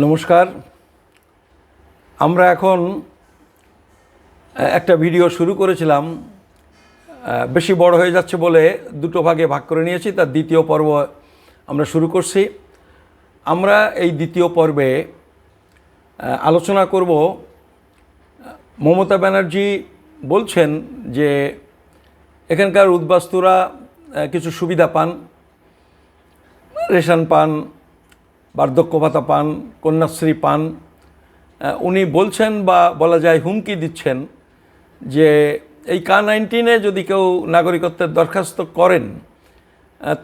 নমস্কার। আমরা এখন একটা ভিডিও শুরু করেছিলাম, বেশি বড় হয়ে যাচ্ছে বলে দুটো ভাগে ভাগ করে নিয়েছি। তার দ্বিতীয় পর্ব আমরা শুরু করছি। আমরা এই দ্বিতীয় পর্বে আলোচনা করব, মমতা ব্যানার্জি বলছেন যে এখানকার উদ্বাস্তুরা কিছু সুবিধা পান, রেশন পান, বার্ধক্য ভাতা পান, কন্যাশ্রী পান। উনি বলছেন বা বলা যায় হুমকি দিচ্ছেন যে এই K-19 যদি কেউ নাগরিকত্বের দরখাস্ত করেন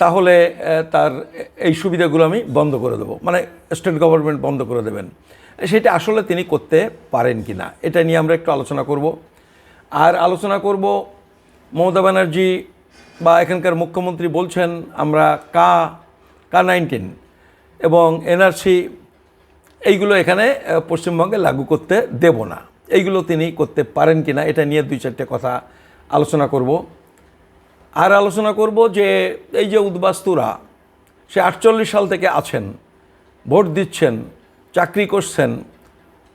তাহলে তার এই সুবিধাগুলো আমি বন্ধ করে দেবো, মানে স্টেট গভর্নমেন্ট বন্ধ করে দেবেন। সেটা আসলে তিনি করতে পারেন কি না, এটা নিয়ে আমরা একটু আলোচনা করব। আর আলোচনা করব মমতা ব্যানার্জি বা এখানকার মুখ্যমন্ত্রী বলছেন আমরা K-19 এবং এনআরসি এইগুলো এখানে পশ্চিমবঙ্গে লাগু করতে দেব না, এইগুলো তিনি করতে পারেন কি না, এটা নিয়ে দুই চারটে কথা আলোচনা করব। আর আলোচনা করব যে এই যে উদ্বাস্তুরা, সে 48 সাল থেকে আছেন, ভোট দিচ্ছেন, চাকরি করছেন,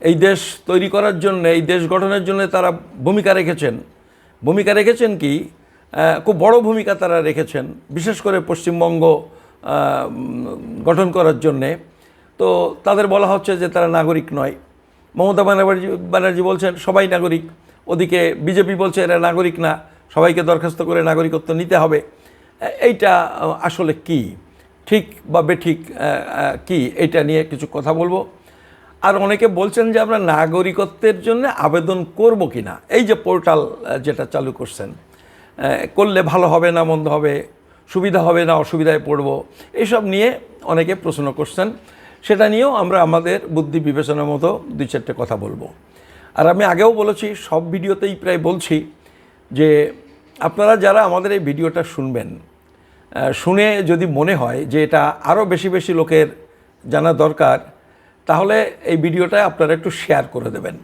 এই দেশ তৈরি করার জন্য, এই দেশ গঠনের জন্য তারা ভূমিকা রেখেছেন কি খুব বড় ভূমিকা তারা রেখেছেন, বিশেষ করে পশ্চিমবঙ্গ গঠন করার জন্যে। তো তাদের বলা হচ্ছে যে তারা নাগরিক নয়। মমতা ব্যানার্জি বলছেন সবাই নাগরিক, ওদিকে বিজেপি বলছে এরা নাগরিক না, সবাইকে দরখাস্ত করে নাগরিকত্ব নিতে হবে। এইটা আসলে কি ঠিক বা বেঠিক কি, এইটা নিয়ে কিছু কথা বলবো। আর অনেকে বলছেন যে আমরা নাগরিকত্বের জন্য আবেদন করব কি না, এই যে পোর্টাল যেটা চালু করছেন, করলে ভালো হবে না মন্দ হবে, সুবিধা হবে না অসুবিধায় পড়ব, এইসব নিয়ে অনেকে প্রশ্ন করছেন। সেটা নিয়েও আমরা আমাদের বুদ্ধি বিবেচনার মতো দুই চারটে কথা বলবো। আর আমি আগেও বলেছি, সব ভিডিওতেই প্রায় বলছি যে আপনারা যারা আমাদের এই ভিডিওটা শুনবেন, শুনে যদি মনে হয় যে এটা আরও বেশি বেশি লোকের জানা দরকার, তাহলে এই ভিডিওটা আপনারা একটু শেয়ার করে দেবেন,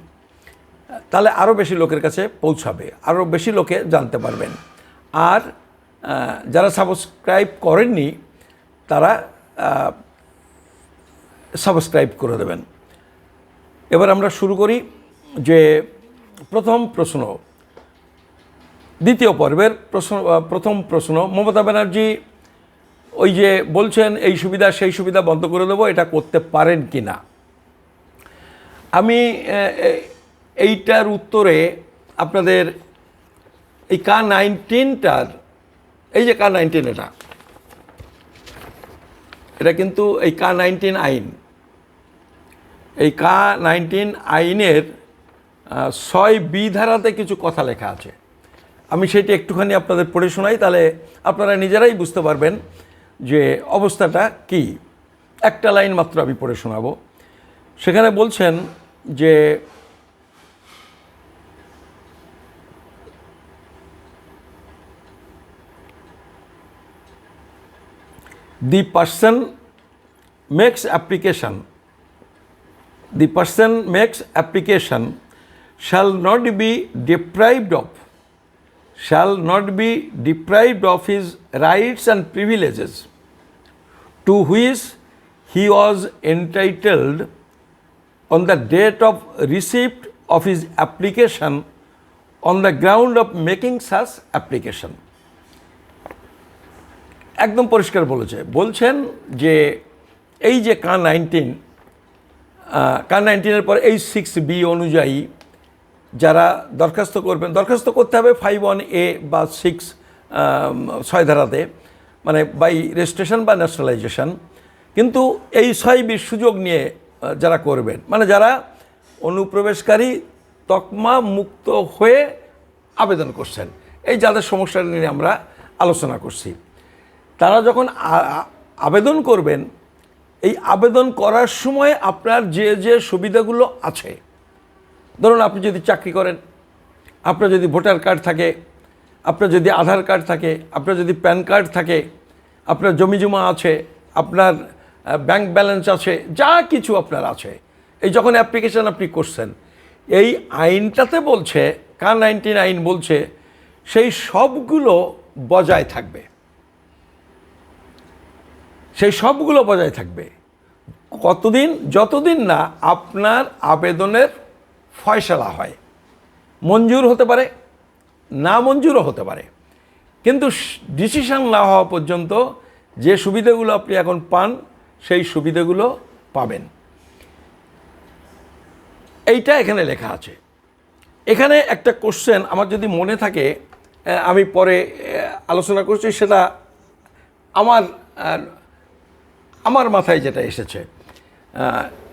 তাহলে আরও বেশি লোকের কাছে পৌঁছাবে, আরও বেশি লোকে জানতে পারবেন। আর যারা সাবস্ক্রাইব করেননি তারা সাবস্ক্রাইব করে দেবেন। এবার আমরা শুরু করি। যে প্রথম প্রশ্ন, দ্বিতীয় পর্বের প্রথম প্রশ্ন, মমতা ব্যানার্জি ওই যে বলছেন এই সুবিধা সেই সুবিধা বন্ধ করে দেবো, এটা করতে পারেন কি না। আমি এইটার উত্তরে আপনাদের এই K-19টার, এই যে K-19 এটা কিন্তু এই K-19 আইন, এই K-19 আইনের 6B ধারাতে কিছু কথা লেখা আছে। আমি সেটি একটুখানি আপনাদের পড়ে শোনাই, তাহলে আপনারা নিজেরাই বুঝতে পারবেন যে অবস্থাটা কি। একটা লাইন মাত্র আমি পড়ে শোনাবো। সেখানে বলছেন যে the person makes application shall not be deprived of his rights and privileges to which he was entitled on the date of receipt of his application on the ground of making such application. একদম পরিষ্কার বলছেন যে এই যে K-19 পর এই 6B অনুযায়ী যারা দরখাস্ত করবেন, দরখাস্ত করতে হবে 51A বা 6 ধারাতে, মানে বাই রেজিস্ট্রেশন বা ন্যাশনালাইজেশন। কিন্তু এই 6Bর সুযোগ নিয়ে যারা করবেন, মানে যারা অনুপ্রবেশকারী তকমা মুক্ত হয়ে আবেদন করছেন, এই যাদের সমস্যা নিয়ে আমরা আলোচনা করছি, তারা যখন আবেদন করবেন, এই আবেদন করার সময় আপনার যে যে সুবিধাগুলো আছে, ধরুন আপনি যদি চাকরি করেন, আপনার যদি ভোটার কার্ড থাকে, আপনার যদি আধার কার্ড থাকে, আপনার যদি প্যান কার্ড থাকে, আপনার জমি জমা আছে, আপনার ব্যাংক ব্যালেন্স আছে, যা কিছু আপনার আছে, এই যখন অ্যাপ্লিকেশান আপনি করছেন, এই আইনটাতে বলছে, K-19 আইন বলছে সেই সবগুলো বজায় থাকবে, কতদিন? যতদিন না আপনার আবেদনের ফয়সালা হয়। মঞ্জুর হতে পারে, না মঞ্জুরও হতে পারে, কিন্তু ডিসিশন না হওয়া পর্যন্ত যে সুবিধাগুলো আপনি এখন পান সেই সুবিধাগুলো পাবেন। এইটা এখানে লেখা আছে। এখানে একটা কোশ্চেন আমার যদি মনে থাকে, আমি পরে আলোচনা করছি, সেটা আমার মাথায় যেটা এসেছে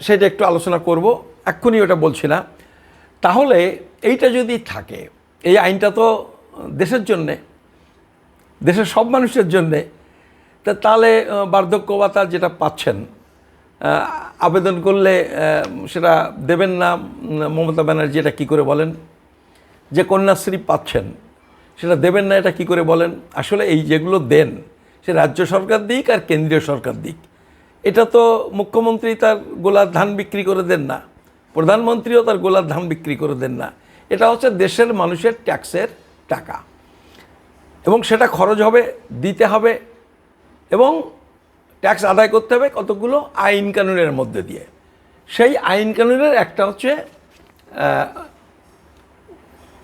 সেটা একটু আলোচনা করব, এক্ষুনি ওটা বলছি না। তাহলে এইটা যদি থাকে, এই আইনটা তো দেশের জন্যে, দেশের সব মানুষের জন্যে, তাহলে বার্ধক্য ভাতা যেটা পাচ্ছেন, আবেদন করলে সেটা দেবেন না মমতা ব্যানার্জি, এটা কী করে বলেন? যে কন্যাশ্রী পাচ্ছেন সেটা দেবেন না, এটা কী করে বলেন? আসলে এই যেগুলো দেন, সে রাজ্য সরকার দিক আর কেন্দ্রীয় সরকার দিক, এটা তো মুখ্যমন্ত্রী তার গোলার ধান বিক্রি করে দেন না, প্রধানমন্ত্রীও তার গোলার ধান বিক্রি করে দেন না। এটা হচ্ছে দেশের মানুষের ট্যাক্সের টাকা, এবং সেটা খরচ হবে, দিতে হবে, এবং ট্যাক্স আদায় করতে হবে কতগুলো আইন কানুনের মধ্যে দিয়ে। সেই আইন কানুনের একটা হচ্ছে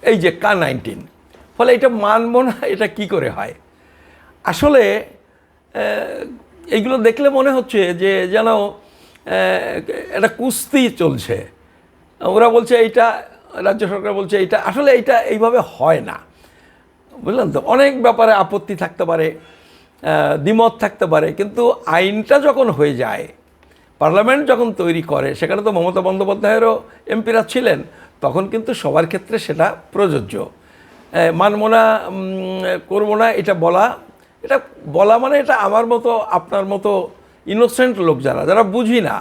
এই যে K-19। ফলে এটা মানব না, এটা কি করে হয়? আসলে এইগুলো দেখলে মনে হচ্ছে যে যেন একটা কুস্তি চলছে। ওরা বলছে এইটা, রাজ্য সরকার বলছে এইটা, আসলে এইটা এইভাবে হয় না, বুঝলেন তো? অনেক ব্যাপারে আপত্তি থাকতে পারে, দ্বিমত থাকতে পারে, কিন্তু আইনটা যখন হয়ে যায়, পার্লামেন্ট যখন তৈরি করে, সেখানে তো মমতা বন্দ্যোপাধ্যায়েরও এমপিরা ছিলেন, তখন কিন্তু সবার ক্ষেত্রে সেটা প্রযোজ্য। মানব না, করবো না, এটা বলা মানে এটা আমার মতো আপনার মতো ইনোসেন্ট লোক যারা বুঝি না,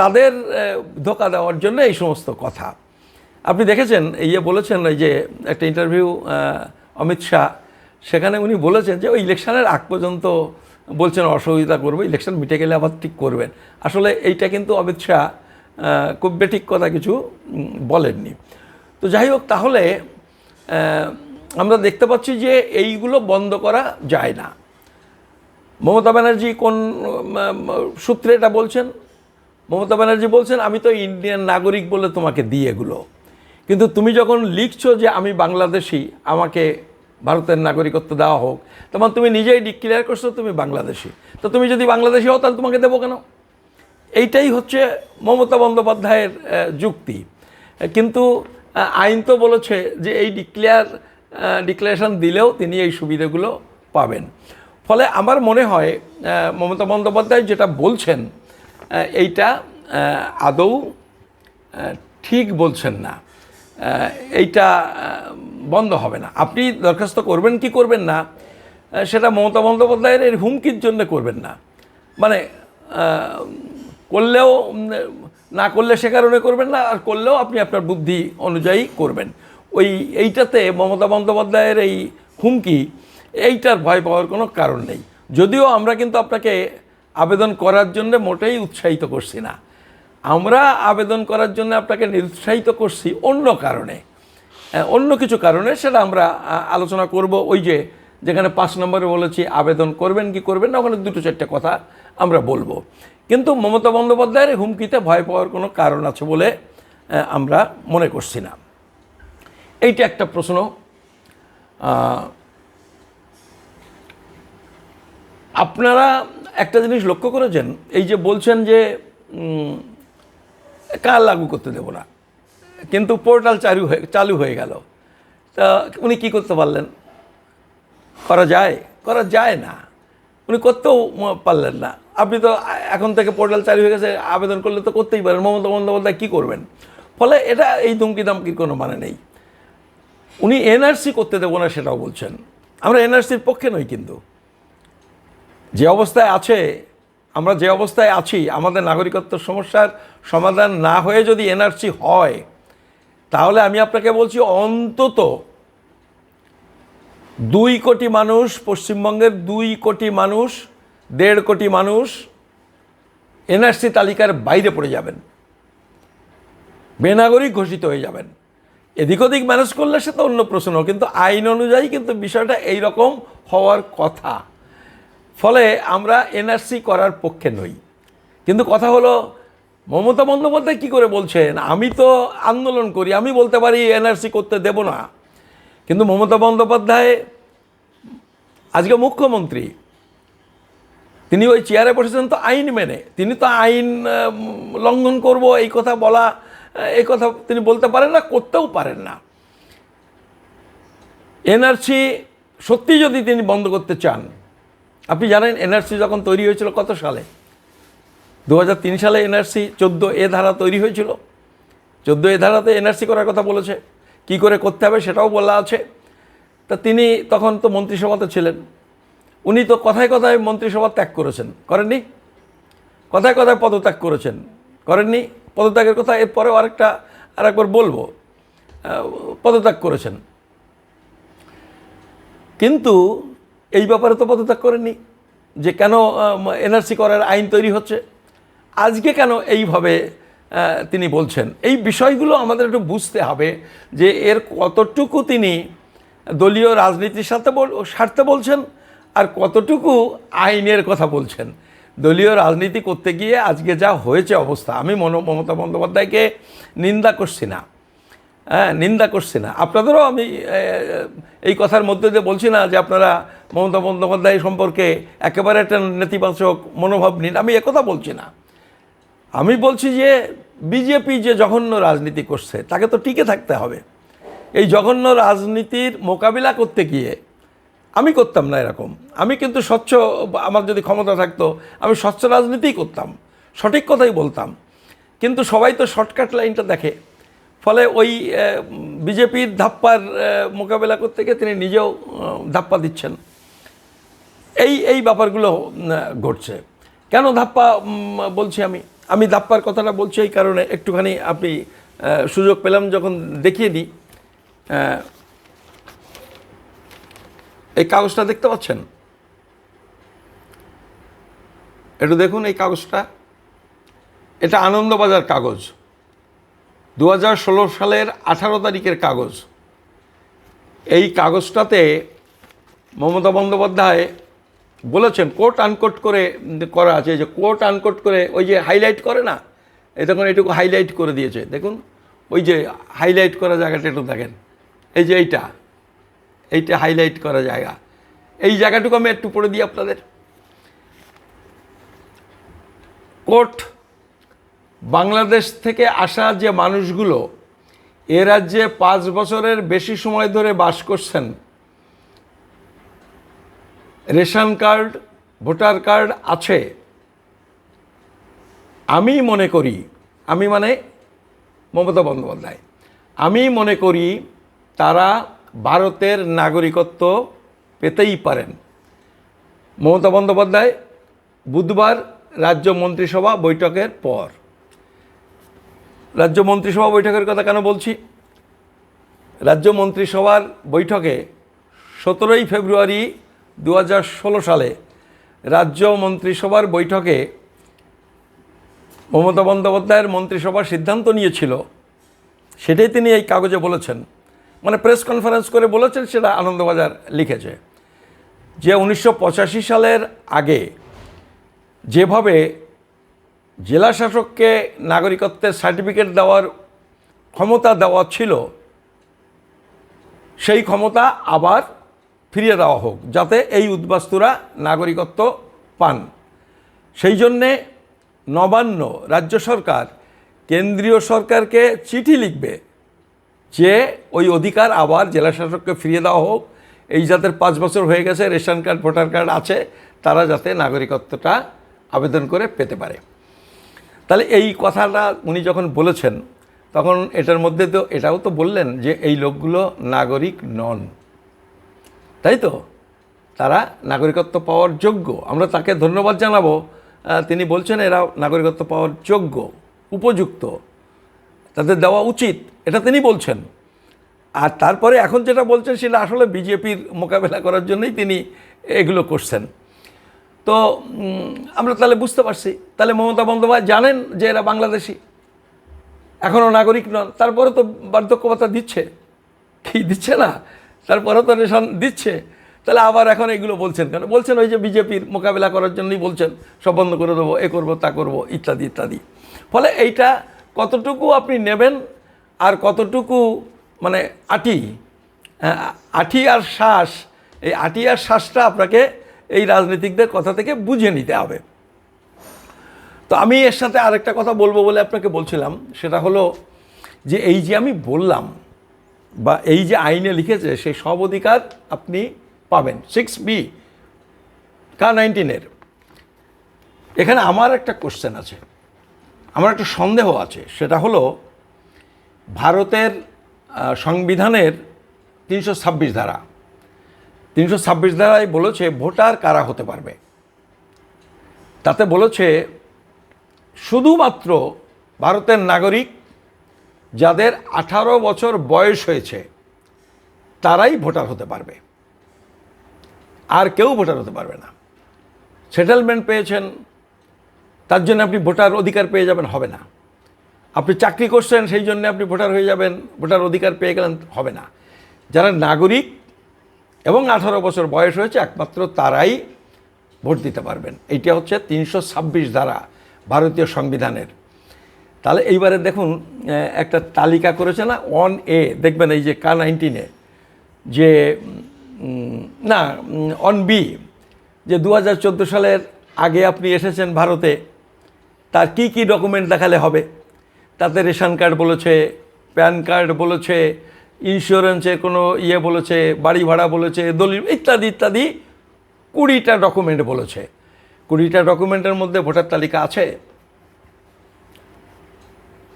তাদের ধোঁকা দেওয়ার জন্য এই সমস্ত কথা। আপনি দেখেছেন, বলেছেন, এই যে একটা ইন্টারভিউ অমিত শাহ, সেখানে উনি বলেছেন যে ওই ইলেকশনের আগ পর্যন্ত বলছেন অসহযোগিতা করবে, ইলেকশন মিটে গেলে আবার ঠিক করবেন। আসলে এইটা কিন্তু অমিত শাহ খুব বেঠিক কথা কিছু বলেননি। তো যাই হোক, তাহলে আমরা দেখতে পাচ্ছি যে এইগুলো বন্ধ করা যায় না। মমতা ব্যানার্জি কোন সূত্রে এটা বলছেন? মমতা ব্যানার্জি বলছেন, আমি তো ইন্ডিয়ান নাগরিক বলে তোমাকে দিই এগুলো, কিন্তু তুমি যখন লিখছো যে আমি বাংলাদেশি, আমাকে ভারতের নাগরিকত্ব দেওয়া হোক, তখন তুমি নিজেই ডিক্লেয়ার করছো তুমি বাংলাদেশি। তো তুমি যদি বাংলাদেশি হও, তাহলে তোমাকে দেবো কেন? এইটাই হচ্ছে মমতা বন্দ্যোপাধ্যায়ের যুক্তি। কিন্তু আইন তো বলেছে যে এই ডিক্লারেশন দিলেও তিনি এই সুবিধাগুলো পাবেন। ফলে আমার মনে হয় মমতা বন্দ্যোপাধ্যায় যেটা বলছেন এইটা আদৌ ঠিক বলছেন না, এইটা বন্ধ হবে না। আপনি দরখাস্ত করবেন কি করবেন না, সেটা মমতা বন্দ্যোপাধ্যায়ের এর হুমকির জন্য করবেন না, মানে করলেও না করলে সে কারণে করবেন না, আর করলেও আপনি আপনার বুদ্ধি অনুযায়ী করবেন। এইটাতে মমতা বন্দ্যোপাধ্যায়ের এই হুমকি, এইটার ভয় পাওয়ার কোনো কারণ নেই। যদিও আমরা কিন্তু আপনাকে আবেদন করার জন্য মোটেই উৎসাহিত করছি না, আমরা আবেদন করার জন্য আপনাকে নিরুৎসাহিত করছি অন্য কারণে, অন্য কিছু কারণে, সেটা আমরা আলোচনা করব। ওই যেখানে 5 নম্বরে বলেছি আবেদন করবেন কি করবেন না, ওখানে 2-4টে কথা আমরা বলবো। কিন্তু মমতা বন্দ্যোপাধ্যায়ের হুমকিতে ভয় পাওয়ার কোনো কারণ আছে বলে আমরা মনে করছি না। এইটা একটা প্রশ্ন। আপনারা একটা জিনিস লক্ষ্য করেছেন, এই যে বলছেন যে কার লাগু করতে দেব না, কিন্তু পোর্টাল চালু হয়ে গেল, তা উনি কি করতে পারলেন? করা যায় না, উনি করতেও পারলেন না। আপনি তো এখন থেকে পোর্টাল চালু হয়ে গেছে, আবেদন করলে তো করতেই পারেন, মমতা বন্দ্যোপাধ্যায় কী করবেন? ফলে এটা এই ধুমকি দামকির কোনো মানে নেই। উনি এনআরসি করতে দেবো না সেটাও বলছেন। আমরা এনআরসির পক্ষে নই, কিন্তু যে অবস্থায় আছে, আমরা যে অবস্থায় আছি, আমাদের নাগরিকত্ব সমস্যার সমাধান না হয়ে যদি এনআরসি হয়, তাহলে আমি আপনাকে বলছি অন্তত 2 কোটি মানুষ, পশ্চিমবঙ্গের 2 কোটি মানুষ, 1.5 কোটি মানুষ এনআরসি তালিকার বাইরে পড়ে যাবেন, বেনাগরিক ঘোষিত হয়ে যাবেন। এদিক ওদিক ম্যানেজ করলে সে তো অন্য প্রশ্ন, কিন্তু আইন অনুযায়ী কিন্তু বিষয়টা এই রকম হওয়ার কথা। ফলে আমরা এনআরসি করার পক্ষে নই, কিন্তু কথা হলো মমতা বন্দ্যোপাধ্যায় কী করে বলছেন আমি তো আন্দোলন করি, আমি বলতে পারি এনআরসি করতে দেব না, কিন্তু মমতা বন্দ্যোপাধ্যায় আজকে মুখ্যমন্ত্রী, তিনি ওই চেয়ারে বসেছেন তো আইন মেনে, তিনি তো আইন লঙ্ঘন করব এই কথা বলা, এই কথা তিনি বলতে পারেন না, করতেও পারেন না। এনআরসি সত্যি যদি তিনি বন্ধ করতে চান, আপনি জানেন এনআরসি যখন তৈরি হয়েছিল কত সালে? 2003 সালে এনআরসি 14A ধারা তৈরি হয়েছিল। 14A ধারাতে এনআরসি করার কথা বলেছে, কি করে করতে হবে সেটাও বলা আছে। তা তিনি তখন তো মন্ত্রিসভাতে ছিলেন, উনি তো কথায় কথায় মন্ত্রিসভা ত্যাগ করেছেন, করেননি? কথায় কথায় পদত্যাগ করেছেন, করেননি? পদত্যাগের কথা এরপরেও আরেকবার বলবো, পদত্যাগ করেছেন, কিন্তু এই ব্যাপারে তো পদত্যাগ করেননি যে কেন এনআরসি করার আইন তৈরি হচ্ছে। আজকে কেন এইভাবে তিনি বলছেন? এই বিষয়গুলো আমাদের একটু বুঝতে হবে যে এর কতটুকু তিনি দলীয় রাজনীতির স্বার্থে বলছেন আর কতটুকু আইনের কথা বলছেন। দলীয় রাজনীতি করতে গিয়ে আজকে যা হয়েছে অবস্থা, আমি মমতা বন্দ্যোপাধ্যায়কে নিন্দা করছি না, নিন্দা করছি না, আপনাদেরও আমি এই কথার মধ্যে দিয়ে বলছি না যে আপনারা মমতা বন্দ্যোপাধ্যায় সম্পর্কে একেবারে একটা নেতিবাচক মনোভাব নিন, আমি একথা বলছি না। আমি বলছি যে বিজেপি যে জঘন্য রাজনীতি করছে তাকে তো টিকে থাকতে হবে। এই জঘন্য রাজনীতির মোকাবিলা করতে গিয়ে আমি করতাম না এরকম, আমি কিন্তু স্বচ্ছ, আমার যদি ক্ষমতা থাকতো আমি স্বচ্ছ রাজনীতিই করতাম, সঠিক কথাই বলতাম, কিন্তু সবাই তো শর্টকাট লাইনটা দেখে, ফলে ওই বিজেপির ধাপ্পার মোকাবেলা করতে গিয়ে তিনি নিজেও ধাপ্পা দিচ্ছেন। এই ব্যাপারগুলো ঘটছে। কেন ধাপ্পা বলছি আমি ধাপ্পার কথাটা বলছি এই কারণে, একটুখানি আপনি সুযোগ পেলাম যখন দেখিয়ে দিই। এই কাগজটা দেখতে পাচ্ছেন, একটু দেখুন এই কাগজটা, এটা আনন্দবাজার কাগজ, 2016 সালের 18 তারিখের কাগজ। এই কাগজটাতে মমতা বন্দ্যোপাধ্যায় বলেছেন, কোট আনকোট করে করা আছে, যে কোট আনকোট করে ওই যে হাইলাইট করে না, এই দেখুন এইটুকু হাইলাইট করে দিয়েছে, দেখুন ওই যে হাইলাইট করা জায়গাটা একটু দেখেন, এই যে এইটা হাইলাইট করা জায়গা, এই জায়গাটুকু আমি একটু পড়ে দিই আপনাদের। কোট, বাংলাদেশ থেকে আসা যে মানুষগুলো এ রাজ্যে 5 বছরের বেশি সময় ধরে বাস করছেন, রেশন কার্ড, ভোটার কার্ড আছে, আমি মনে করি, আমি মানে মমতা বন্দ্যোপাধ্যায়, আমি মনে করি তারা ভারতের নাগরিকত্ব পেতেই পারেন। মমতা বন্দ্যোপাধ্যায় বুধবার রাজ্য মন্ত্রিসভা বৈঠকের পর, রাজ্য মন্ত্রিসভা বৈঠকের কথা কেন বলছি? রাজ্য মন্ত্রিসভার বৈঠকে 17 ফেব্রুয়ারি 2016 সালে রাজ্য মন্ত্রিসভার বৈঠকে মমতা বন্দ্যোপাধ্যায়ের মন্ত্রিসভা সিদ্ধান্ত নিয়েছিল, সেটাই তিনি এই কাগজে বলেছেন, মানে প্রেস কনফারেন্স করে বলেছেন, সেটা আনন্দবাজার লিখেছে, যে 1985 সালের আগে যেভাবে জেলা শাসককে নাগরিকত্বের সার্টিফিকেট দেওয়ার ক্ষমতা দেওয়া ছিল, সেই ক্ষমতা আবার ফিরিয়ে দেওয়া হোক, যাতে এই উদ্বাস্তুরা নাগরিকত্ব পান। সেই জন্যে নবান্ন রাজ্য সরকার কেন্দ্রীয় সরকারকে চিঠি লিখবে যে ওই অধিকার আবার জেলা শাসককে ফিরিয়ে দেওয়া হোক, এই যাদের 5 বছর হয়ে গেছে, রেশন কার্ড, ভোটার কার্ড আছে, তারা যাতে নাগরিকত্বটা আবেদন করে পেতে পারে। তাহলে এই কথাটা উনি যখন বলেছেন, তখন এটার মধ্যে তো এটাও তো বললেন যে এই লোকগুলো নাগরিক নন, তাই তো, তারা নাগরিকত্ব পাওয়ার যোগ্য, আমরা তাকে ধন্যবাদ জানাবো। তিনি বলছেন এরা নাগরিকত্ব পাওয়ার যোগ্য, উপযুক্ত, তাদের দেওয়া উচিত, এটা তিনি বলছেন। আর তারপরে এখন যেটা বলছেন সেটা আসলে বিজেপির মোকাবেলা করার জন্যই তিনি এগুলো করছেন। তো আমরা তাহলে বুঝতে পারছি, তাহলে মমতা বন্দ্যোপাধ্যায় জানেন যে এরা বাংলাদেশি, এখনও নাগরিক নন, তারপরে তো বার্ধক্য ভাতা দিচ্ছে, কি দিচ্ছে না, তারপরে তো রেশন দিচ্ছে, তাহলে আবার এখন এগুলো বলছেন কেন? বলছেন ওই যে বিজেপির মোকাবিলা করার জন্যই বলছেন, সব বন্ধ করে দেবো, এ করবো, তা করবো, ইত্যাদি ইত্যাদি। ফলে এইটা কতটুকু আপনি নেবেন আর কতটুকু মানে আঠি আর শ্বাস, এই আঠি আর শ্বাসটা আপনাকে এই রাজনীতিকদের কথা থেকে বুঝে নিতে হবে। তো আমি এর সাথে আরেকটা কথা বলবো বলে আপনাকে বলছিলাম, সেটা হলো যে এই যে আমি বললাম বা এই যে আইনে লিখেছে সেই সব অধিকার আপনি পাবেন 6B K-19 এখানে আমার একটা কোশ্চেন আছে, আমার একটা সন্দেহ আছে। সেটা হলো ভারতের সংবিধানের 326 ধারা, 326 ধারায় বলেছে ভোটার কারা হতে পারবে। তাতে বলেছে শুধুমাত্র ভারতের নাগরিক যাদের 18 বছর বয়স হয়েছে তারাই ভোটার হতে পারবে, আর কেউ ভোটার হতে পারবে না। সেটেলমেন্ট পেয়েছেন তার জন্য আপনি ভোটার অধিকার পেয়ে যাবেন, হবে না। আপনি চাকরি করছেন সেই জন্য আপনি ভোটার হয়ে যাবেন, ভোটার অধিকার পেয়ে গেলেন, হবে না। যারা নাগরিক এবং 18 বছর বয়স হয়েছে একমাত্র তারাই ভোট দিতে পারবেন। এইটা হচ্ছে 326 ধারা ভারতীয় সংবিধানের। তাহলে এইবারে দেখুন একটা তালিকা করেছে না 1A, দেখবেন এই যে K-19 যে না 1B, যে 2014 সালের আগে আপনি এসেছেন ভারতে, তার কি কি ডকুমেন্ট দেখালে হবে। তাতে রেশন কার্ড বলেছে, প্যান কার্ড বলেছে, ইন্স্যুরেন্সের কোনো বলেছে, বাড়ি ভাড়া বলেছে, দলিল ইত্যাদি ইত্যাদি 20টা ডকুমেন্ট বলেছে। 20টা ডকুমেন্টের মধ্যে ভোটার তালিকা আছে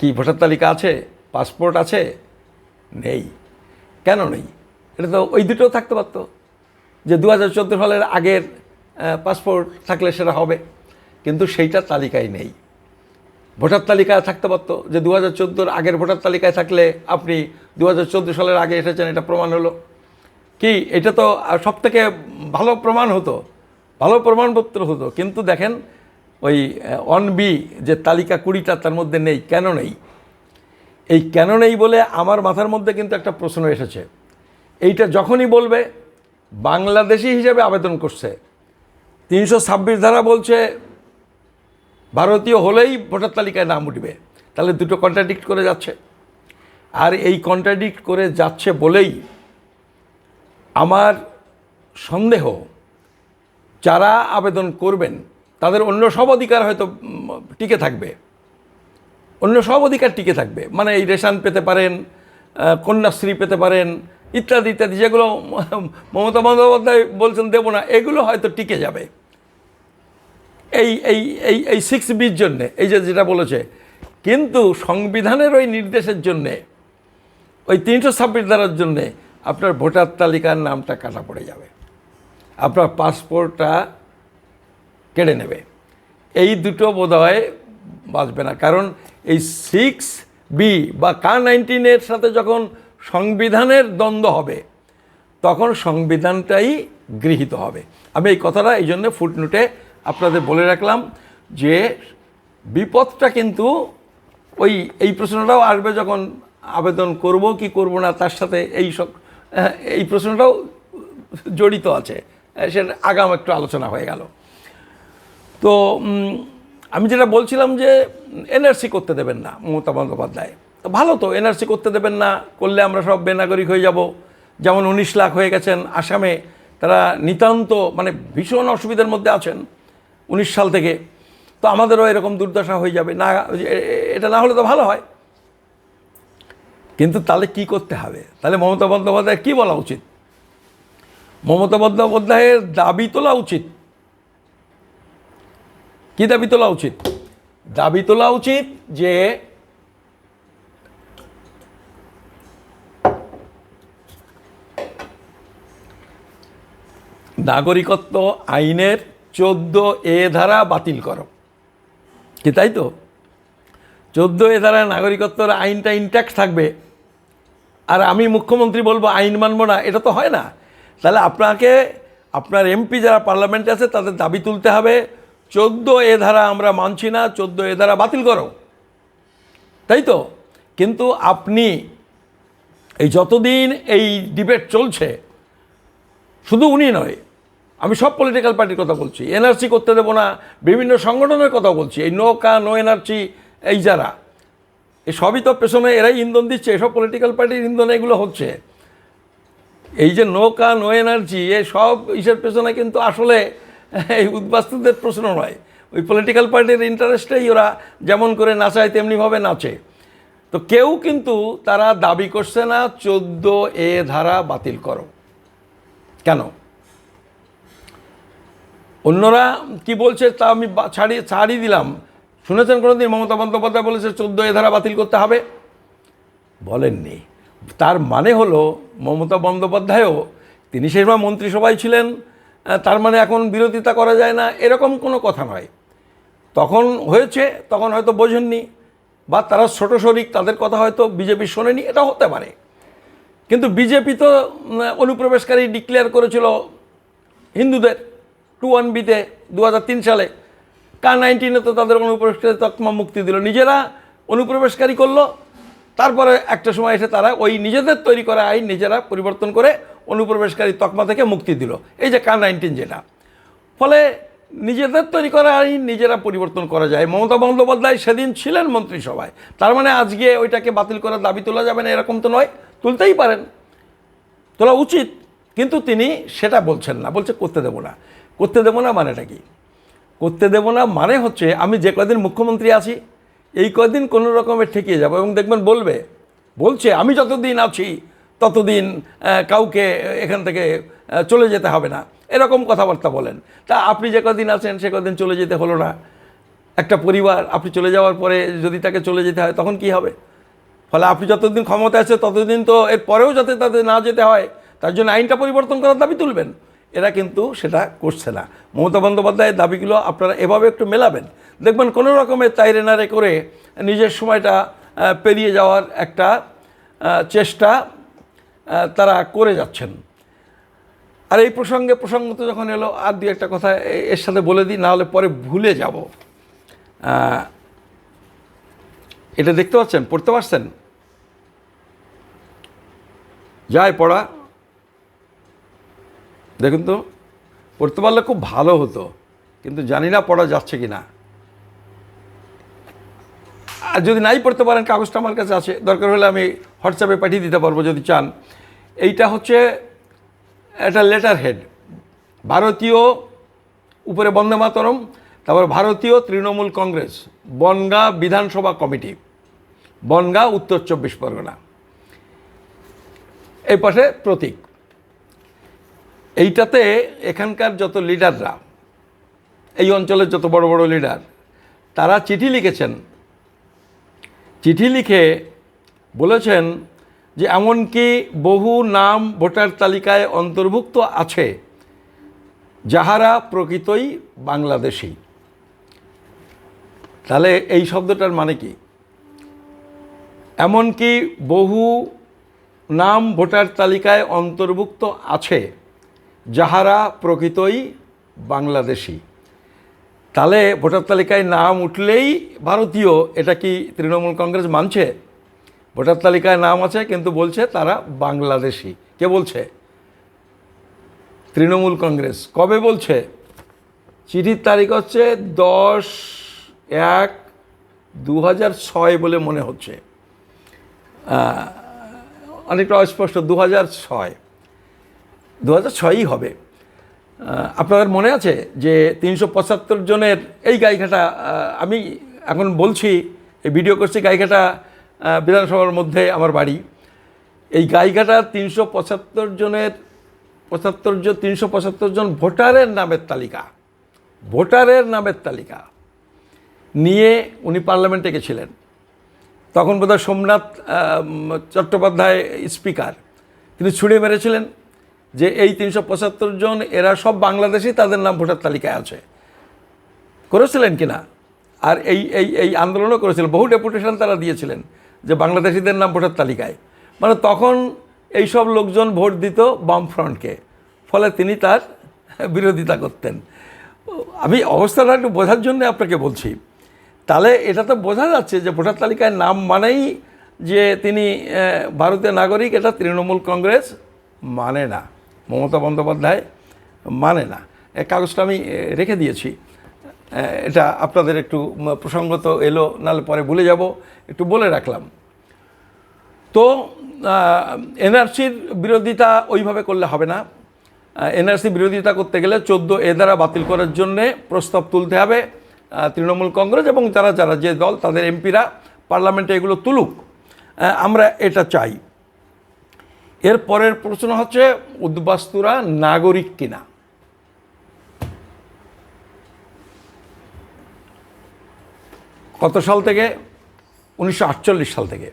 কি? ভোটার তালিকা আছে? পাসপোর্ট আছে? নেই। কেন নেই? এটা তো ওই দুটো থাকতে পারতো, যে 2014 সালের আগের পাসপোর্ট থাকলে সেটা হবে, কিন্তু সেইটা তালিকায় নেই। ভোটার তালিকায় থাকতে পারতো যে 2014 আগের ভোটার তালিকায় থাকলে আপনি 2014 সালের আগে এসেছেন, এটা প্রমাণ হলো কি? এটা তো সবথেকে ভালো প্রমাণ হতো, ভালো প্রমাণপত্র হতো। কিন্তু দেখেন ওই 1B যে তালিকা 20টা তার মধ্যে নেই। কেন নেই? এই কেন নেই বলে আমার মাথার মধ্যে কিন্তু একটা প্রশ্ন এসেছে। এইটা যখনই বলবে বাংলাদেশি হিসেবে আবেদন করছে, 326 ধারা বলছে ভারতীয় হলেই ভোটার তালিকায় নাম উঠবে, তাহলে দুটো কন্ট্রাডিক্ট করে যাচ্ছে। আর এই কন্ট্রাডিক্ট করে যাচ্ছে বলেই আমার সন্দেহ যারা আবেদন করবেন তাদের অন্য সব অধিকার হয়তো টিকে থাকবে, অন্য সব অধিকার টিকে থাকবে। মানে এই রেশন পেতে পারেন, কন্যাশ্রী পেতে পারেন, ইত্যাদি ইত্যাদি, যেগুলো মমতা বন্দ্যোপাধ্যায় বলছেন দেব না, এগুলো হয়তো টিকে যাবে এই এই এই এই 6Bর জন্যে, এই যে যেটা বলেছে। কিন্তু সংবিধানের ওই নির্দেশের জন্যে, ওই 326 ধারার জন্যে আপনার ভোটার তালিকার নামটা কাটা পড়ে যাবে, আপনার পাসপোর্টটা কেড়ে নেবে। এই দুটো বোধহয় বাঁচবে না। কারণ এই 6B বা K-19 সাথে যখন সংবিধানের দ্বন্দ্ব হবে তখন সংবিধানটাই গৃহীত হবে। আমি এই কথাটা এই জন্য ফুটনোটে আপনাদের বলে রাখলাম যে বিপদটা কিন্তু এই প্রশ্নটাও আসবে যখন আবেদন করব কি করব না, তার সাথে এই প্রশ্নটাও জড়িত আছে। সেটা আগাম একটু আলোচনা হয়ে গেল। তো আমি যেটা বলছিলাম যে NRC করতে দেবেন না মমতা বন্দ্যোপাধ্যায়। ভালো তো, NRC করতে দেবেন না, করলে আমরা সব বেনাগরিক হয়ে যাব। যেমন 19 লাখ হয়ে গেছেন আসামে, তারা নিতান্ত মানে ভীষণ অসুবিধার মধ্যে আছেন 19 সাল থেকে। তো আমাদেরও এরকম দুর্দশা হয়ে যাবে না, এটা না হলে তো ভালো হয়। কিন্তু তাহলে কি করতে হবে? তাহলে মমতা বন্দ্যোপাধ্যায়ের কী বলা উচিত? মমতা বন্দ্যোপাধ্যায়ের দাবি তোলা উচিত। কি দাবি তোলা উচিত? দাবি তোলা উচিত যে নাগরিকত্ব আইনের 14A ধারা বাতিল করো। কি তাই তো? 14A ধারা নাগরিকত্বের আইনটা ইনট্যাক্ট থাকবে, আর আমি মুখ্যমন্ত্রী বলবো আইন মানব না, এটা তো হয় না। তাহলে আপনাকে আপনার MP যারা পার্লামেন্টে আছে তাদের দাবি তুলতে হবে 14A ধারা আমরা মানছি না, 14A ধারা বাতিল করো, তাই তো? কিন্তু আপনি এই যতদিন এই ডিবেট চলছে শুধু উনি নয়, আমি সব পলিটিক্যাল পার্টির কথা বলছি, এনআরসি করতে দেবো না, বিভিন্ন সংগঠনের কথা বলছি, এই নো এনআরসি, এই যারা এই সবই তো পেছনে এরাই ইন্ধন দিচ্ছে, এসব পলিটিক্যাল পার্টির ইন্ধনে এগুলো হচ্ছে। এই যে নো এনার্জি, এ সব ইসের পেছনে কিন্তু আসলে এই উদ্বাস্তুদের প্রশ্ন নয়, ওই পলিটিক্যাল পার্টির ইন্টারেস্টেই ওরা যেমন করে নাচায় তেমনিভাবে নাচে। তো কেউ কিন্তু তারা দাবি করছে না 14A ধারা বাতিল করো। কেন? অন্যরা কি বলছে তা আমি ছাড়িয়ে দিলাম। শুনেছেন কোনোদিন মমতা বন্দ্যোপাধ্যায় বলেছে 14A ধারা বাতিল করতে হবে? বলেননি। তার মানে হলো মমতা বন্দ্যোপাধ্যায়ও, তিনি সেই সময় মন্ত্রিসভায় ছিলেন, তার মানে এখন বিরোধিতা করা যায় না, এরকম কোনো কথা নয়। তখন হয়েছে, তখন হয়তো বোঝেননি, বা তারা ছোট শরিক, তাদের কথা হয়তো বিজেপি শোনেনি, এটা হতে পারে। কিন্তু বিজেপি তো অনুপ্রবেশকারী ডিক্লেয়ার করেছিল হিন্দুদের 21B-তে 2003 সালে। K-19-এ তো তাদের অনুপ্রবেশকারী তকমা মুক্তি দিল, নিজেরা অনুপ্রবেশকারী করলো। তারপরে একটা সময় এসে তারা ওই নিজেদের তৈরি করা আইন নিজেরা পরিবর্তন করে অনুপ্রবেশকারী তকমা থেকে মুক্তি দিল, এই যে K-19 যেটা। ফলে নিজেদের তৈরি করা আইন নিজেরা পরিবর্তন করা যায়। মমতা বন্দ্যোপাধ্যায় সেদিন ছিলেন মন্ত্রিসভায়, তার মানে আজকে ওইটাকে বাতিল করার দাবি তোলা যাবে না এরকম তো নয়, তুলতেই পারেন, তোলা উচিত। কিন্তু তিনি সেটা বলছেন না, বলছে করতে দেবো না। করতে দেবো না মানেটা কি? করতে দেবো না মানে হচ্ছে আমি যে কদিন মুখ্যমন্ত্রী আছি এই কদিন কোনো রকমের ঠেকিয়ে যাবো, এবং দেখবেন বলছে আমি যতদিন আছি ততদিন কাউকে এখান থেকে চলে যেতে হবে না, এরকম কথাবার্তা বলেন। তা আপনি যে কদিন আছেন সে কদিন চলে যেতে হলো না। একটা পরিবার আপনি চলে যাওয়ার পরে যদি তাকে চলে যেতে হয় তখন কি হবে? ফলে আপনি যতদিন ক্ষমতা আছে ততদিন তো এর পরেও যাতে তাদের না যেতে হয় তার জন্য আইনটা পরিবর্তন করার দাবি তুলবেন। এরা কিন্তু সেটা করছে না। মমতা বন্দ্যোপাধ্যায়ের দাবিগুলো আপনারা এভাবে একটু মেলাবেন, দেখবেন কোনো রকমের তাইরে নাড়ে করে নিজের সময়টা পেরিয়ে যাওয়ার একটা চেষ্টা তারা করে যাচ্ছেন। আর এই প্রসঙ্গ যখন এলো, আর দু একটা কথা এর সাথে বলে দিই, না হলে পরে ভুলে যাব। এটা দেখতে পাচ্ছেন, পড়তে পারছেন? যায় পড়া? দেখুন তো, পড়তে পারলে খুব ভালো হতো, কিন্তু জানি না পড়া যাচ্ছে কি না। আর যদি নাই পড়তে পারেন, কাগজটা আমার কাছে আছে, দরকার হলে আমি হোয়াটসঅ্যাপে পাঠিয়ে দিতে পারবো যদি চান। এইটা হচ্ছে একটা লেটার হেড, ভারতীয়, উপরে বন্দে মাতরম, তারপর ভারতীয় তৃণমূল কংগ্রেস বনগাঁ বিধানসভা কমিটি, বনগাঁ, উত্তর 24 পরগনা। এই পাশে প্রতীক। এইটাতে এখানকার যত লিডাররা, এই অঞ্চলের যত বড় বড় লিডার, তারা চিঠি লিখেছেন। চিঠি লিখে বলেছেন যে এমনকি বহু নাম ভোটার তালিকায় অন্তর্ভুক্ত আছে যাহারা প্রকৃতই বাংলাদেশী। তাহলে এই শব্দটার মানে কি? এমনকি বহু নাম ভোটার তালিকায় অন্তর্ভুক্ত আছে যাহারা প্রকৃতই বাংলাদেশী। তাহলে ভোটার তালিকায় নাম উঠলেই ভারতীয়, এটা কি তৃণমূল কংগ্রেস মানছে? ভোটার তালিকায় নাম আছে কিন্তু বলছে তারা বাংলাদেশী। কে বলছে? তৃণমূল কংগ্রেস। কবে বলছে? চিঠির তারিখ হচ্ছে 10/1/2006 বলে মনে হচ্ছে, অনেকটা অস্পষ্ট, 2006ই হবে। আপনাদের মনে আছে যে 375 জনের এই গাইঘাটা, আমি এখন বলছি, এই ভিডিও করছি, গাইঘাটা বিধানসভার মধ্যে আমার বাড়ি। এই গাইঘাটা 375 জনের 375 জন ভোটারের নামের তালিকা নিয়ে উনি পার্লামেন্টে গেছিলেন। তখন বোধহয় সোমনাথ চট্টোপাধ্যায় স্পিকার, তিনি ছুড়ে মেরেছিলেন যে এই 375 জন এরা সব বাংলাদেশি, তাদের নাম ভোটার তালিকায় আছে। করেছিলেন কি না? আর এই আন্দোলনও করেছিলেন, বহু ডেপুটেশন তারা দিয়েছিলেন যে বাংলাদেশিদের নাম ভোটার তালিকায়। মানে তখন এই সব লোকজন ভোট দিত বামফ্রন্টকে, ফলে তিনি তার বিরোধিতা করতেন। আমি অবস্থাটা একটু বোঝার জন্য আপনাকে বলছি। তাহলে এটা তো বোঝা যাচ্ছে যে ভোটার তালিকায় নাম মানেই যে তিনি ভারতীয় নাগরিক, এটা তৃণমূল কংগ্রেস মানে না। মমতা বন্দ্যোপাধ্যায় মানে না। এই কাগজটা আমি রেখে দিয়েছি, এটা আপনাদের একটু প্রসঙ্গত এলো, নাহলে পরে ভুলে যাব, একটু বলে রাখলাম। তো এনআরসির বিরোধিতা ওইভাবে করলে হবে না। এনআরসি বিরোধিতা করতে গেলে 14A দ্বারা বাতিল করার জন্যে প্রস্তাব তুলতে হবে তৃণমূল কংগ্রেস এবং যারা যারা যে দল তাদের এমপিরা পার্লামেন্টে এগুলো তুলুক, আমরা এটা চাই। এর পরের প্রশ্ন হচ্ছে উদ্বাস্তুরা নাগরিক কিনা। কত সাল থেকে? 1948 সাল থেকে।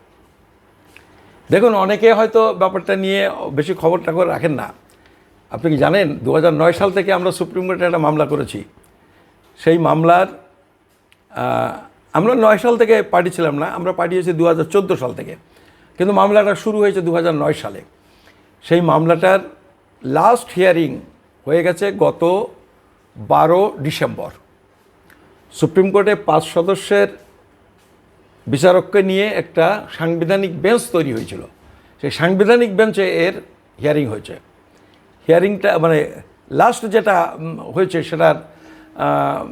দেখুন, অনেকে হয়তো ব্যাপারটা নিয়ে বেশি খবর টাখবর রাখেন না। আপনি কি জানেন 2009 সাল থেকে আমরা সুপ্রিম কোর্টে একটা মামলা করেছি। সেই মামলার আমরা 9 সাল থেকে পার্টি ছিলাম না, আমরা পার্টি হয়েছি 2014 সাল থেকে, কিন্তু মামলাটা শুরু হয়েছে 2009 সালে। সেই মামলাটার লাস্ট হিয়ারিং হয়ে গেছে গত 12 ডিসেম্বর। সুপ্রিম কোর্টে 5 সদস্যের বিচারককে নিয়ে একটা সাংবিধানিক বেঞ্চ তৈরি হয়েছিল। সেই সাংবিধানিক বেঞ্চে এর হিয়ারিং হয়েছে। হিয়ারিংটা মানে লাস্ট যেটা হয়েছে সেটার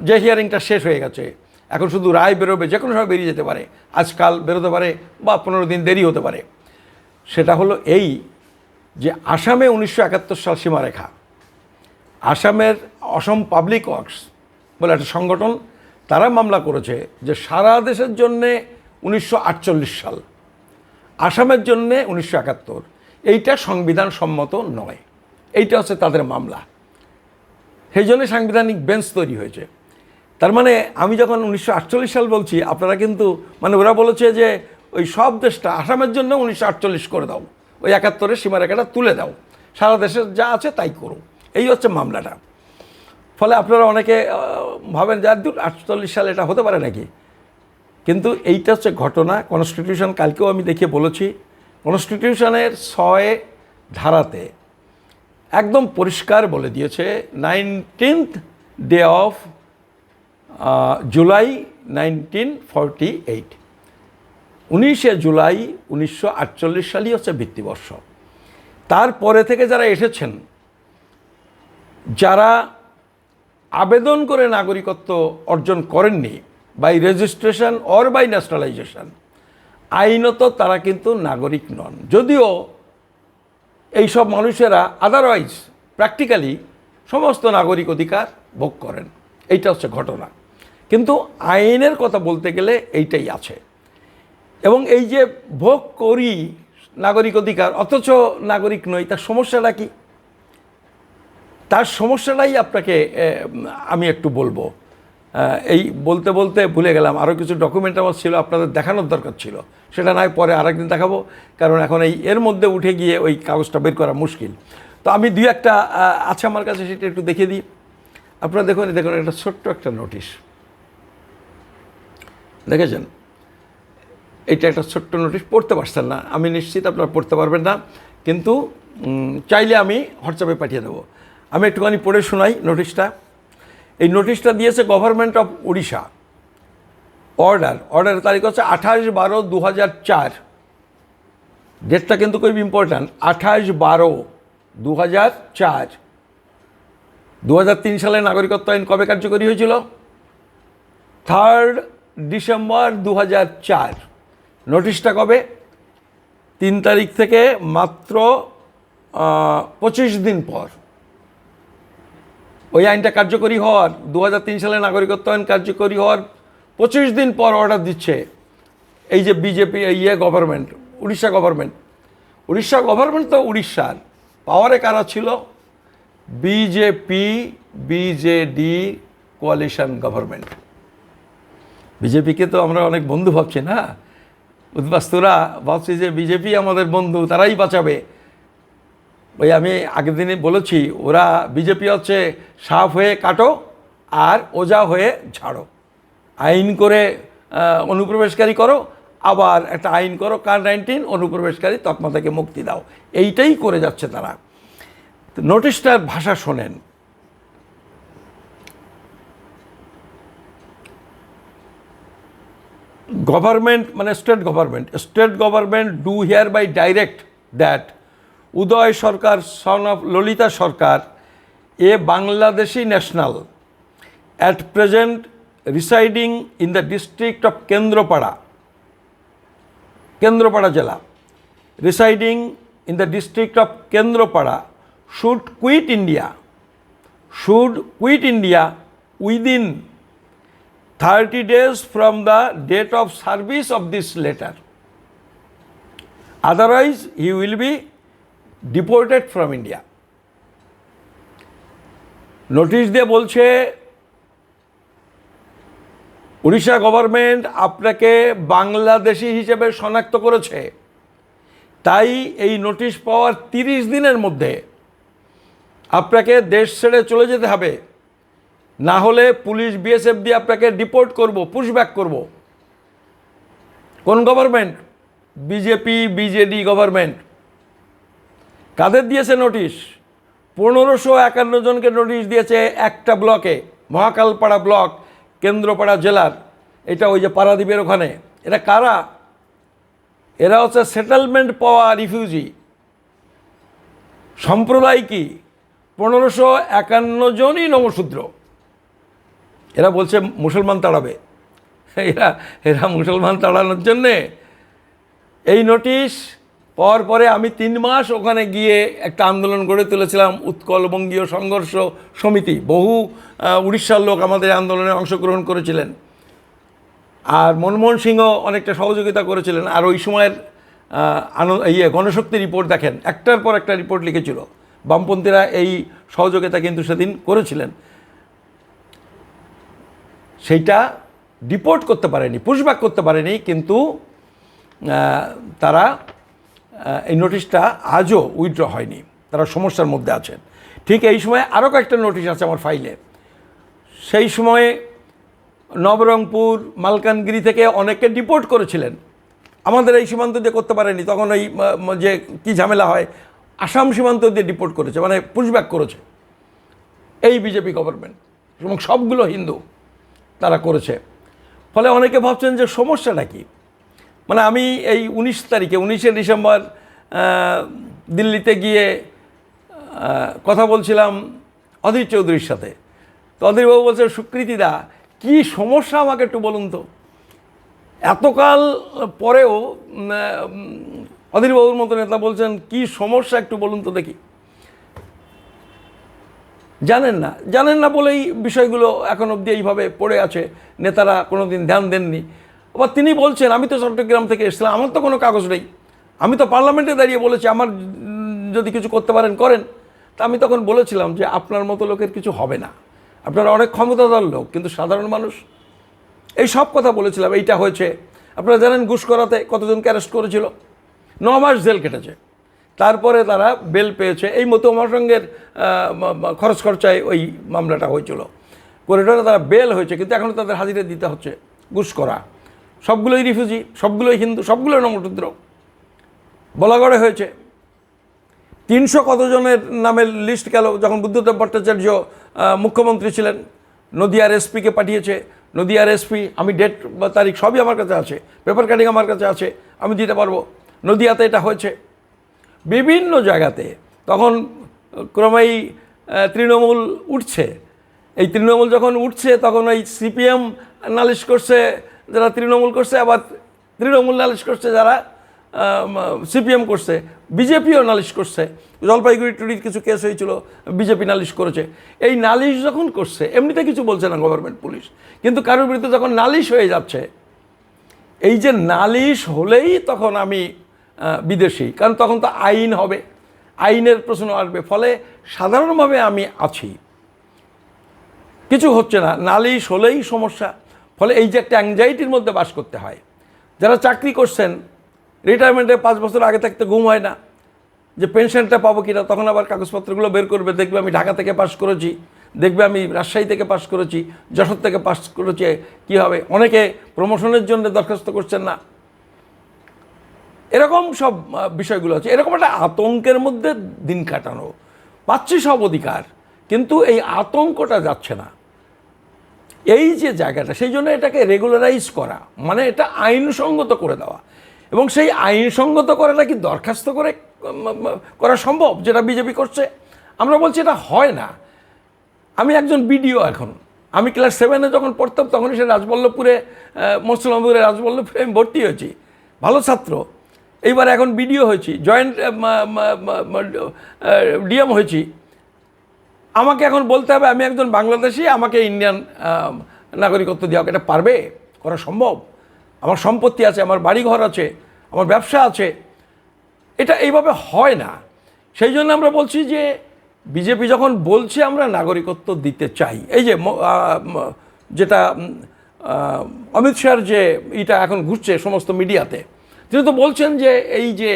যে হিয়ারিংটা শেষ হয়ে গেছে, এখন শুধু রায় বেরোবে, যে কোনো সময় বেরিয়ে যেতে পারে, আজকাল বেরোতে পারে বা 15 দিন দেরি হতে পারে। সেটা হলো এই যে আসামে 1971 সাল সীমারেখা, আসামের অসম পাবলিক ওয়ার্কস বলে একটা সংগঠন, তারা মামলা করেছে যে সারা দেশের জন্যে 1948 সাল, আসামের জন্যে 1971, এইটা সংবিধান সম্মত নয়। এইটা হচ্ছে তাদের মামলা। সেই জন্য সাংবিধানিক বেঞ্চ তৈরি হয়েছে। তার মানে আমি যখন 1948 সাল বলছি, আপনারা কিন্তু মানে ওরা বলেছে যে ওই সব দেশটা আসামের জন্য 1948 করে দাও, ওই 71-এর সীমারেখাটা তুলে দাও, সারা দেশের যা আছে তাই করো। এই হচ্ছে মামলাটা। ফলে আপনারা অনেকে ভাবেন যে 48 সালে এটা হতে পারে নাকি, কিন্তু এইটা হচ্ছে ঘটনা। কনস্টিটিউশন কালকেও আমি দেখিয়ে বলেছি, কনস্টিটিউশনের 6 ধারাতে একদম পরিষ্কার বলে দিয়েছে 19th ডে অফ জুলাই 1948, 19শে জুলাই 1948 সালই হচ্ছে ভিত্তিবর্ষ। তারপরে থেকে যারা এসেছেন, যারা আবেদন করে নাগরিকত্ব অর্জন করেননি by registration or by nationalisation, আইনত তারা কিন্তু নাগরিক নন। যদিও এইসব মানুষেরা আদারওয়াইজ প্র্যাকটিক্যালি সমস্ত নাগরিক অধিকার ভোগ করেন। এইটা হচ্ছে ঘটনা। কিন্তু আইনের কথা বলতে গেলে এইটাই আছে। এবং এই যে ভোগ করি নাগরিক অধিকার অথচ নাগরিক নই, তার সমস্যাটা কি? তার সমস্যাটাই আপনাকে আমি একটু বলবো। এই বলতে বলতে ভুলে গেলাম, আরও কিছু ডকুমেন্ট আমার ছিল, আপনাদের দেখানোর দরকার ছিল, সেটা নয় পরে আরেকদিন দেখাবো, কারণ এখন এর মধ্যে উঠে গিয়ে ওই কাগজটা বের করা মুশকিল। তো আমি 2-1টা আছে আমার কাছে, সেটা একটু দেখে দিই। আপনারা দেখুন একটা ছোট্ট একটা নোটিশ দেখেছেন? এটা একটা ছোট্ট নোটিশ, পড়তে পারছেন না, আমি নিশ্চিত আপনারা পড়তে পারবেন না, কিন্তু চাইলে আমি হোয়াটসঅ্যাপে পাঠিয়ে দেবো। আমি একটুখানি পড়ে শোনাই নোটিশটা। এই নোটিশটা দিয়েছে গভর্নমেন্ট অফ উড়িষ্যা। অর্ডারের তারিখ হচ্ছে 28/12/2004। ডেটটা কিন্তু খুব ইম্পর্ট্যান্ট, 28/12/2004। 2003 সালে নাগরিকত্ব আইন কবে কার্যকরী হয়েছিল? 3 ডিসেম্বর 2004। নোটিশটা কবে? 3 তারিখ থেকে মাত্র 25 দিন পর। ওই আইনটা কার্যকরী হওয়ার 2003 সালে নাগরিকত্ব আইন কার্যকরী হওয়ার 25 দিন পর অর্ডার দিচ্ছে এই যে বিজেপি গভর্নমেন্ট, উড়িষ্যা গভর্নমেন্ট। তো উড়িষ্যার পাওয়ারে কারা ছিল? BJP BJD coalition government. বিজেপিকে তো আমরা অনেক বন্ধু ভাবছি না, উদ্বাস্তুরা ভাবছি যে বিজেপি আমাদের বন্ধু, তারাই বাঁচাবে। ওই আমি আগের দিনে বলেছি, ওরা বিজেপি হচ্ছে সাপ হয়ে কাটো আর ওজা হয়ে ঝাড়ো। আইন করে অনুপ্রবেশকারী করো, আবার একটা আইন করো কার-19 অনুপ্রবেশকারী তকমা থেকে মুক্তি দাও, এইটাই করে যাচ্ছে তারা। নোটিশটার ভাষা শোনেন। গভর্নমেন্ট মানে state government do hereby direct that Uday Sarkar son of Lalita Sarkar, A Bangladeshi national, at present residing in the district of Kendrapada jela, residing in the district of Kendrapada should quit India within 30 days from the date of service of this letter. Otherwise, he will be deported from India. Notice দিয়ে বলছে Orissa government আপনাকে বাংলাদেশি হিসেবে শনাক্ত করেছে, তাই এই notice পাওয়ার 30 দিনের মধ্যে আপনাকে দেশ ছেড়ে চলে যেতে হবে, না হলে পুলিশ বিএসএফ দিয়ে আপনাকে ডিপোর্ট করব, পুশব্যাক করব। কোন গভর্নমেন্ট? BJP BJD government. কাদের দিয়েছে নোটিশ? 1551 জনকে নোটিশ দিয়েছে একটা ব্লকে, মহাকালপাড়া ব্লক, কেন্দ্রপাড়া জেলার। এটা ওই যে পারাদ্বীপের ওখানে। এরা কারা? এরা হচ্ছে সেটেলমেন্ট পাওয়া রিফিউজি। সম্প্রদায় কি? 1551 জনই নমশূদ্র। এরা বলছে মুসলমান তাড়াবে। এরা মুসলমান তাড়ানোর জন্যে এই নোটিশ পাওয়ার পরে আমি 3 মাস ওখানে গিয়ে একটা আন্দোলন গড়ে তুলেছিলাম, উৎকলবঙ্গীয় সংঘর্ষ সমিতি। বহু উড়িষ্যার লোক আমাদের আন্দোলনে অংশগ্রহণ করেছিলেন, আর মনমোহন সিংহ অনেকটা সহযোগিতা করেছিলেন। আর ওই সময়ের গণশক্তি রিপোর্ট দেখেন, একটার পর একটা রিপোর্ট লিখেছিল। বামপন্থীরা এই সহযোগিতা কিন্তু সেদিন করেছিলেন। সেইটা ডিপোর্ট করতে পারেনি, পুশব্যাক করতে পারেনি, কিন্তু তারা এই নোটিশটা আজও উইথড্র হয়নি। তারা সমস্যার মধ্যে আছেন। ঠিক এই সময় আরও কয়েকটা নোটিশ আছে আমার ফাইলে। সেই সময়ে নবরঙ্গপুর, মালকানগিরি থেকে অনেককে ডিপোর্ট করেছিলেন। আমাদের এই সীমান্ত দিয়ে করতে পারেনি, তখন ওই যে কি ঝামেলা হয়, আসাম সীমান্ত দিয়ে ডিপোর্ট করেছে, মানে পুশব্যাক করেছে এই বিজেপি গভর্নমেন্ট, এবং সবগুলো হিন্দু তারা করেছে। ফলে অনেকে ভাবছেন যে সমস্যাটা কি। মানে আমি এই 19শে ডিসেম্বর দিল্লিতে গিয়ে কথা বলছিলাম অধীর চৌধুরীর সাথে। তো অধীরবাবু বলছে, সুকৃতিদা কী সমস্যা আমাকে একটু বলুন তো। এতকাল পরেও অধীরবাবুর মতো নেতা বলছেন কী সমস্যা একটু বলুন তো দেখি। জানেন না বলেই বিষয়গুলো এখন অবধি এইভাবে পড়ে আছে, নেতারা কোনো দিন ধ্যান দেননি। আবার তিনি বলছেন, আমি তো চট্টগ্রাম থেকে এসেছিলাম, আমার তো কোনো কাগজ নেই, আমি তো পার্লামেন্টে দাঁড়িয়ে বলেছি আমার যদি কিছু করতে পারেন করেন। তা আমি তখন বলেছিলাম যে আপনার মতো লোকের কিছু হবে না, আপনারা অনেক ক্ষমতাধর লোক, কিন্তু সাধারণ মানুষ। এই সব কথা বলেছিলাম। এইটা হয়েছে, আপনারা জানেন ঘুষ করাতে কতজনকে অ্যারেস্ট করেছিল, 9 মাস জেল কেটেছে, তারপরে তারা বেল পেয়েছে। এই মতো আমার সঙ্গের খরচ খরচায় ওই মামলাটা হয়েছিল, করিডোরে তারা বেল হয়েছে, কিন্তু এখনও তাদের হাজিরা দিতে হচ্ছে। ঘুষ করা, সবগুলোই রিফিউজি, সবগুলোই হিন্দু, সবগুলোই নমশূদ্র। বলাগড়ে হয়েছে 300 কতজনের নামের লিস্ট গেল যখন বুদ্ধদেব ভট্টাচার্য মুখ্যমন্ত্রী ছিলেন। নদিয়ার এসপিকে পাঠিয়েছে, নদিয়ার এসপি, আমি ডেট বা তারিখ সবই আমার কাছে আছে, পেপার কাটিং আমার কাছে আছে, আমি দিতে পারবো। নদিয়াতে এটা হয়েছে, বিভিন্ন জায়গাতে। তখন ক্রমেই তৃণমূল উঠছে। এই তৃণমূল যখন উঠছে তখন ওই সিপিএম নালিশ করছে যারা তৃণমূল করছে, আবার তৃণমূল নালিশ করছে যারা সিপিএম করছে, বিজেপিও নালিশ করছে। জলপাইগুড়ি টুরির কিছু কেস হয়েছিল, বিজেপি নালিশ করেছে। এই নালিশ যখন করছে, এমনিতে কিছু বলছে না গভর্নমেন্ট, পুলিশ, কিন্তু কারোর বিরুদ্ধে যখন নালিশ হয়ে যাচ্ছে, এই যে নালিশ হলেই তখন আমি বিদেশি, কারণ তখন তো আইন হবে, আইনের প্রশ্ন আসবে। ফলে সাধারণভাবে আমি আছি, কিছু হচ্ছে না, নালিশ হলেই সমস্যা। ফলে এই যে একটা অ্যাংজাইটির মধ্যে বাস করতে হয়। যারা চাকরি করছেন, রিটায়ারমেন্টে 5 বছর আগে থাকতে ঘুম হয় না যে পেনশনটা পাবো কিনা, তখন আবার কাগজপত্রগুলো বের করবে, দেখবে আমি ঢাকা থেকে পাস করেছি, দেখবে আমি রাজশাহী থেকে পাস করেছি, যশোর থেকে পাস করেছি, কী হবে। অনেকে প্রমোশনের জন্য দরখাস্ত করছেন না। এরকম সব বিষয়গুলো আছে। এরকম একটা আতঙ্কের মধ্যে দিন কাটানো, পাচ্ছি সব অধিকার, কিন্তু এই আতঙ্কটা যাচ্ছে না। এই যে জায়গাটা, সেই জন্য এটাকে রেগুলারাইজ করা, মানে এটা আইনসঙ্গত করে দেওয়া। এবং সেই আইনসঙ্গত করাটা কি দরখাস্ত করে করা সম্ভব যেটা বিজেপি করছে? আমরা বলছি এটা হয় না। আমি একজন বিডিও এখন, আমি ক্লাস 7-এ যখন পড়তাম তখন সে রাজবল্লভপুরে, মুসলমানপুরে রাজবল্লভপুরে আমি ভর্তি হয়েছি, ভালো ছাত্র। এইবার এখন বিডিও হয়েছি, জয়েন্ট ডিএম হয়েছি। আমাকে এখন বলতে হবে আমি একজন বাংলাদেশি, আমাকে ইন্ডিয়ান নাগরিকত্ব দেওয়া, এটা পারবে? করা সম্ভব? আমার সম্পত্তি আছে, আমার বাড়িঘর আছে, আমার ব্যবসা আছে, এটা এইভাবে হয় না। সেই জন্য আমরা বলছি যে বিজেপি যখন বলছে আমরা নাগরিকত্ব দিতে চাই, এই যে যেটা অমিত শাহর যে এটা এখন ঘুরছে সমস্ত মিডিয়াতে, তিনি তো বলছেন যে এই যে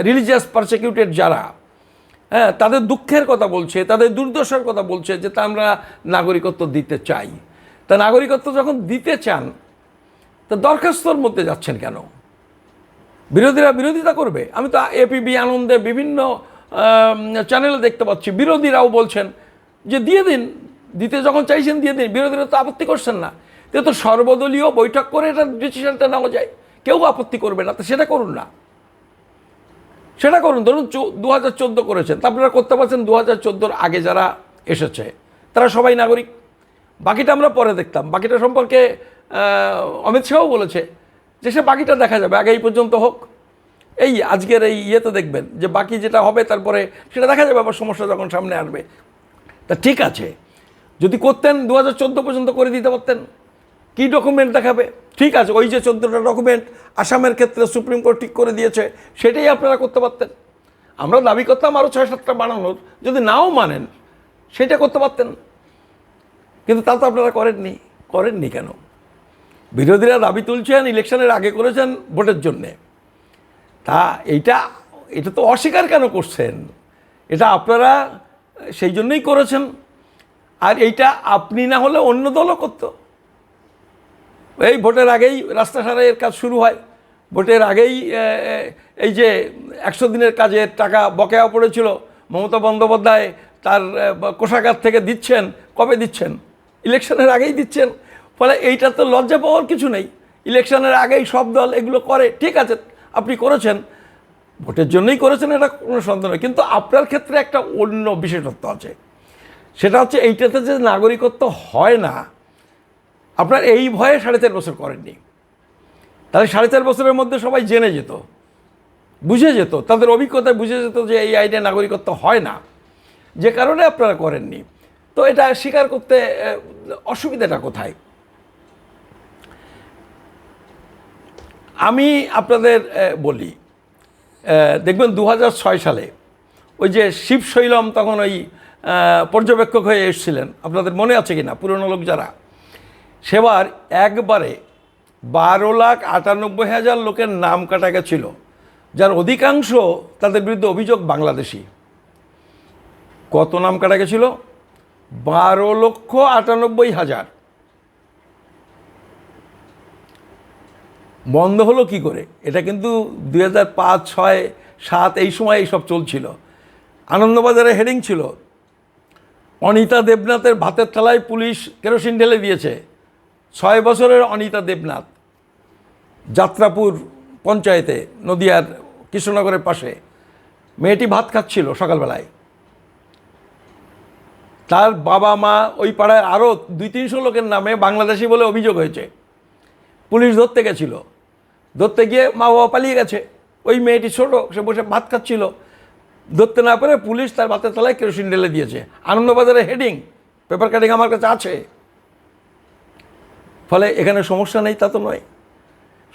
রিলিজিয়াস পারসিকিউটেড যারা, হ্যাঁ, তাদের দুঃখের কথা বলছে, তাদের দুর্দশার কথা বলছে, যে তা আমরা নাগরিকত্ব দিতে চাই। তা নাগরিকত্ব যখন দিতে চান, তা দরখাস্তর মধ্যে যাচ্ছেন কেন? বিরোধীরা বিরোধিতা করবে। আমি তো এপিবি আনন্দে বিভিন্ন চ্যানেলে দেখতে পাচ্ছি বিরোধীরাও বলছেন যে দিয়ে দিন, দিতে যখন চাইছেন দিয়ে দিন, বিরোধীরা তো আপত্তি করছেন না। তো সর্বদলীয় বৈঠক করে এটা ডিসিশনটা নেওয়া যায়, কেউ আপত্তি করবে না, তো সেটা করুন না, সেটা করুন। ধরুন 2014 করেছেন, তা আপনারা করতে পারছেন 2014-র আগে যারা এসেছে তারা সবাই নাগরিক। বাকিটা আমরা পরে দেখতাম, বাকিটা সম্পর্কে অমিত শাহও বলেছে যে সে বাকিটা দেখা যাবে, আগে এই পর্যন্ত হোক। এই আজকের এই ইয়েতে দেখবেন যে বাকি যেটা হবে তারপরে সেটা দেখা যাবে, আবার সমস্যা যখন সামনে আসবে। তা ঠিক আছে, যদি করতেন 2014 পর্যন্ত করে দিতে পারতেন। কী ডকুমেন্ট দেখাবে? ঠিক আছে, ওই যে 14টা ডকুমেন্ট আসামের ক্ষেত্রে সুপ্রিম কোর্ট ঠিক করে দিয়েছে, সেটাই আপনারা করতে পারতেন। আমরা দাবি করতাম আরও 6-7টা বানানোর, যদি নাও মানেন সেটা করতে পারতেন, কিন্তু তা তো আপনারা করেননি কেন? বিরোধীরা দাবি তুলছেন ইলেকশনের আগে করেছেন ভোটের জন্যে, তা এটা তো অস্বীকার কেন করছেন? এটা আপনারা সেই জন্যই করেছেন। আর এইটা আপনি না হলে অন্য দলও করতো। এই ভোটের আগেই রাস্তা সারাইয়ের কাজ শুরু হয়, ভোটের আগেই এই যে 100 দিনের কাজের টাকা বকেয়া পড়েছিল, মমতা বন্দ্যোপাধ্যায় তার কোষাগার থেকে দিচ্ছেন। কবে দিচ্ছেন? ইলেকশনের আগেই দিচ্ছেন। ফলে এইটা তো লজ্জা পাওয়ার কিছু নেই, ইলেকশনের আগেই সব দল এগুলো করে। ঠিক আছে, আপনি করেছেন, ভোটের জন্যই করেছেন, এটা কোনো সন্দেহ নেই। কিন্তু আপনার ক্ষেত্রে একটা অন্য বিশেষত্ব আছে, সেটা হচ্ছে এইটাতে যে নাগরিকত্ব হয় না, আপনার এই ভয়ে 4.5 বছর করেননি। তাহলে 4.5 বছরের মধ্যে সবাই জেনে যেত, বুঝে যেত, তাদের অভিজ্ঞতায় বুঝে যেত যে এই আইনে নাগরিকত্ব হয় না, যে কারণে আপনারা করেননি। তো এটা স্বীকার করতে অসুবিধাটা কোথায়? আমি আপনাদের বলি, দেখবেন 2006 সালে ওই যে শিবশৈলম তখন ওই পর্যবেক্ষক হয়ে এসেছিলেন, আপনাদের মনে আছে কি না পুরনো লোক যারা, সেবার একবারে 12,98,000 লোকের নাম কাটা গেছিল, যার অধিকাংশ তাদের বিরুদ্ধে অভিযোগ বাংলাদেশি। কত নাম কাটা গেছিল? 12,98,000। বন্ধ হলো কি করে? এটা কিন্তু 2005, 6, 7 এই সময় এইসব চলছিল। আনন্দবাজারে হেডিং ছিল, অনিতা দেবনাথের ভাতের থালায় পুলিশ কেরোসিন ঢেলে দিয়েছে। 6 বছরের অনিতা দেবনাথ, যাত্রাপুর পঞ্চায়েতে, নদিয়ার কৃষ্ণনগরের পাশে, মেয়েটি ভাত খাচ্ছিল সকালবেলায়। তার বাবা মা, ওই পাড়ায় আরও 200-300 লোকের নামে বাংলাদেশি বলে অভিযোগ হয়েছে। পুলিশ ধরতে গেছিল, ধরতে গিয়ে মা বাবা পালিয়ে গেছে। ওই মেয়েটি ছোটো, সে বসে ভাত খাচ্ছিল, ধরতে না পেরে পুলিশ তার ভাতের তলায় কেরোসিন ঢেলে দিয়েছে। আনন্দবাজারে হেডিং, পেপার কাটিং আমার কাছে আছে। ফলে এখানে সমস্যা নেই তা তো নয়,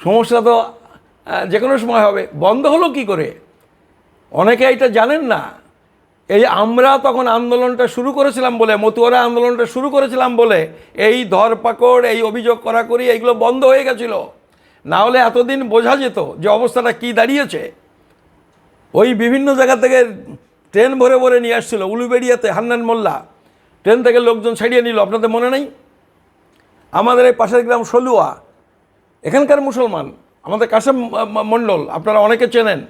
সমস্যা তো যে কোনো সময় হবে। বন্ধ হলো কি করে? অনেকে এটা জানেন না। এই আমরা তখন আন্দোলনটা শুরু করেছিলাম বলে, মতুয়ারা আন্দোলনটা শুরু করেছিলাম বলে এই ধরপাকড়, এই অভিযোগ করি এইগুলো বন্ধ হয়ে গেছিল। না হলে এতদিন বোঝা যেত যে অবস্থাটা কি দাঁড়িয়েছে। ওই বিভিন্ন জায়গা থেকে ট্রেন ভরে ভরে নিয়ে আসছিল। উলুবেড়িয়াতে হান্নান মোল্লা ট্রেন থেকে লোকজন ছাড়িয়ে নিল, আপনাদের মনে নেই? আমাদের এই পাশের গ্রাম সলুয়া, এখানকার মুসলমান, আমাদের কাশেম মণ্ডল, আপনারা অনেকে চেনেন,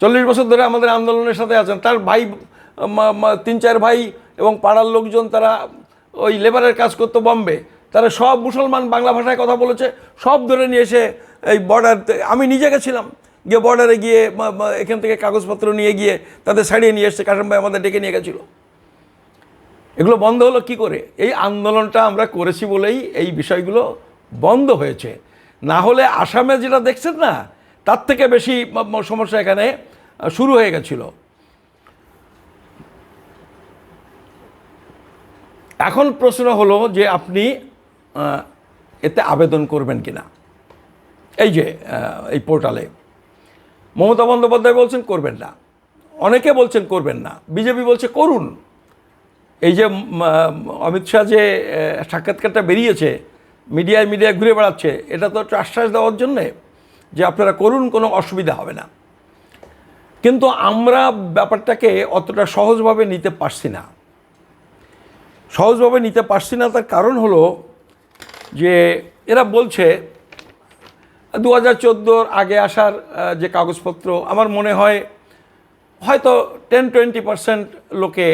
40 বছর ধরে আমাদের আন্দোলনের সাথে আছেন। তার ভাই, 3-4 ভাই এবং পাড়ার লোকজন, তারা ওই লেবারের কাজ করতো বম্বে, তারা সব মুসলমান, বাংলা ভাষায় কথা বলেছে, সব ধরে নিয়ে এসে এই বর্ডার। আমি নিজে গেছিলাম, গিয়ে বর্ডারে গিয়ে এখান থেকে কাগজপত্র নিয়ে গিয়ে তাদের ছাড়িয়ে নিয়ে এসছে, কাশেম ভাই আমাদের ডেকে নিয়ে গেছিলো। এগুলো বন্ধ হলো কি করে? এই আন্দোলনটা আমরা করেছি বলেই এই বিষয়গুলো বন্ধ হয়েছে। না হলে আসামে যেটা দেখছেন না, তার থেকে বেশি সমস্যা এখানে শুরু হয়ে গেছিল। এখন প্রশ্ন হলো যে আপনি এতে আবেদন করবেন কিনা। এই যে এই পোর্টালে মমতা বন্দ্যোপাধ্যায় বলছেন করবেন না, অনেকে বলছেন করবেন না, বিজেপি বলছে করুন। এই যে অমিত শাহ যে সাক্ষাৎকারটা বেরিয়েছে, মিডিয়ায় ঘুরে বেড়াচ্ছে, এটা তো একটু আশ্বাস দেওয়ার জন্যে যে আপনারা করুন, কোনো অসুবিধা হবে না। কিন্তু আমরা ব্যাপারটাকে অতটা সহজভাবে নিতে পারছি না। তার কারণ হলো যে এরা বলছে 2014 আগে আসার যে কাগজপত্র, আমার মনে হয় হয়তো 10-20% লোকে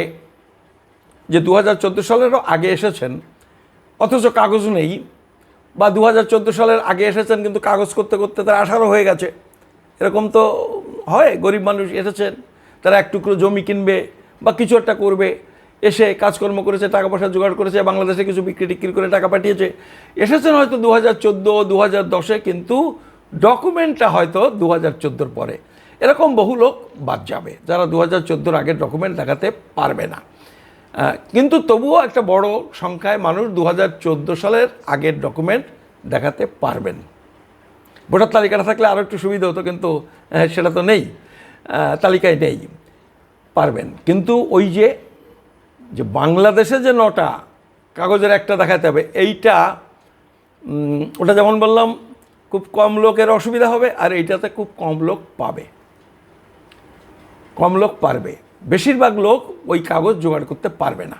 যে 2014 সালেরও আগে এসেছেন অথচ কাগজ নেই, বা 2014 সালের আগে এসেছেন কিন্তু কাগজ করতে করতে তারা 18 হয়ে গেছে, এরকম তো হয়। গরিব মানুষ এসেছেন, তারা এক টুকরো জমি কিনবে বা কিছু একটা করবে, এসে কাজকর্ম করেছে, টাকা পয়সা জোগাড় করেছে, বাংলাদেশে কিছু বিক্রি টিক্রি করে টাকা পাঠিয়েছে, এসেছেন হয়তো 2014-2010-এ, কিন্তু ডকুমেন্টটা হয়তো 2014 পরে। এরকম বহু লোক বাদ যাবে যারা 2014 আগের ডকুমেন্ট দেখাতে পারবে না। কিন্তু তবুও একটা বড় সংখ্যায় মানুষ 2014 সালের আগের ডকুমেন্ট দেখাতে পারবেন। ভোটার তালিকাটা থাকলে আরও একটু সুবিধা হতো, কিন্তু সেটা তো নেই, তালিকায় নেই, পারবেন। কিন্তু ওই যে বাংলাদেশে যে 9টা কাগজের একটা দেখাতে হবে, এইটা ওটা যেমন বললাম খুব কম লোকের অসুবিধা হবে, আর এইটাতে খুব কম লোক পারবে। বেশিরভাগ লোক ওই কাগজ জোগাড় করতে পারবে না।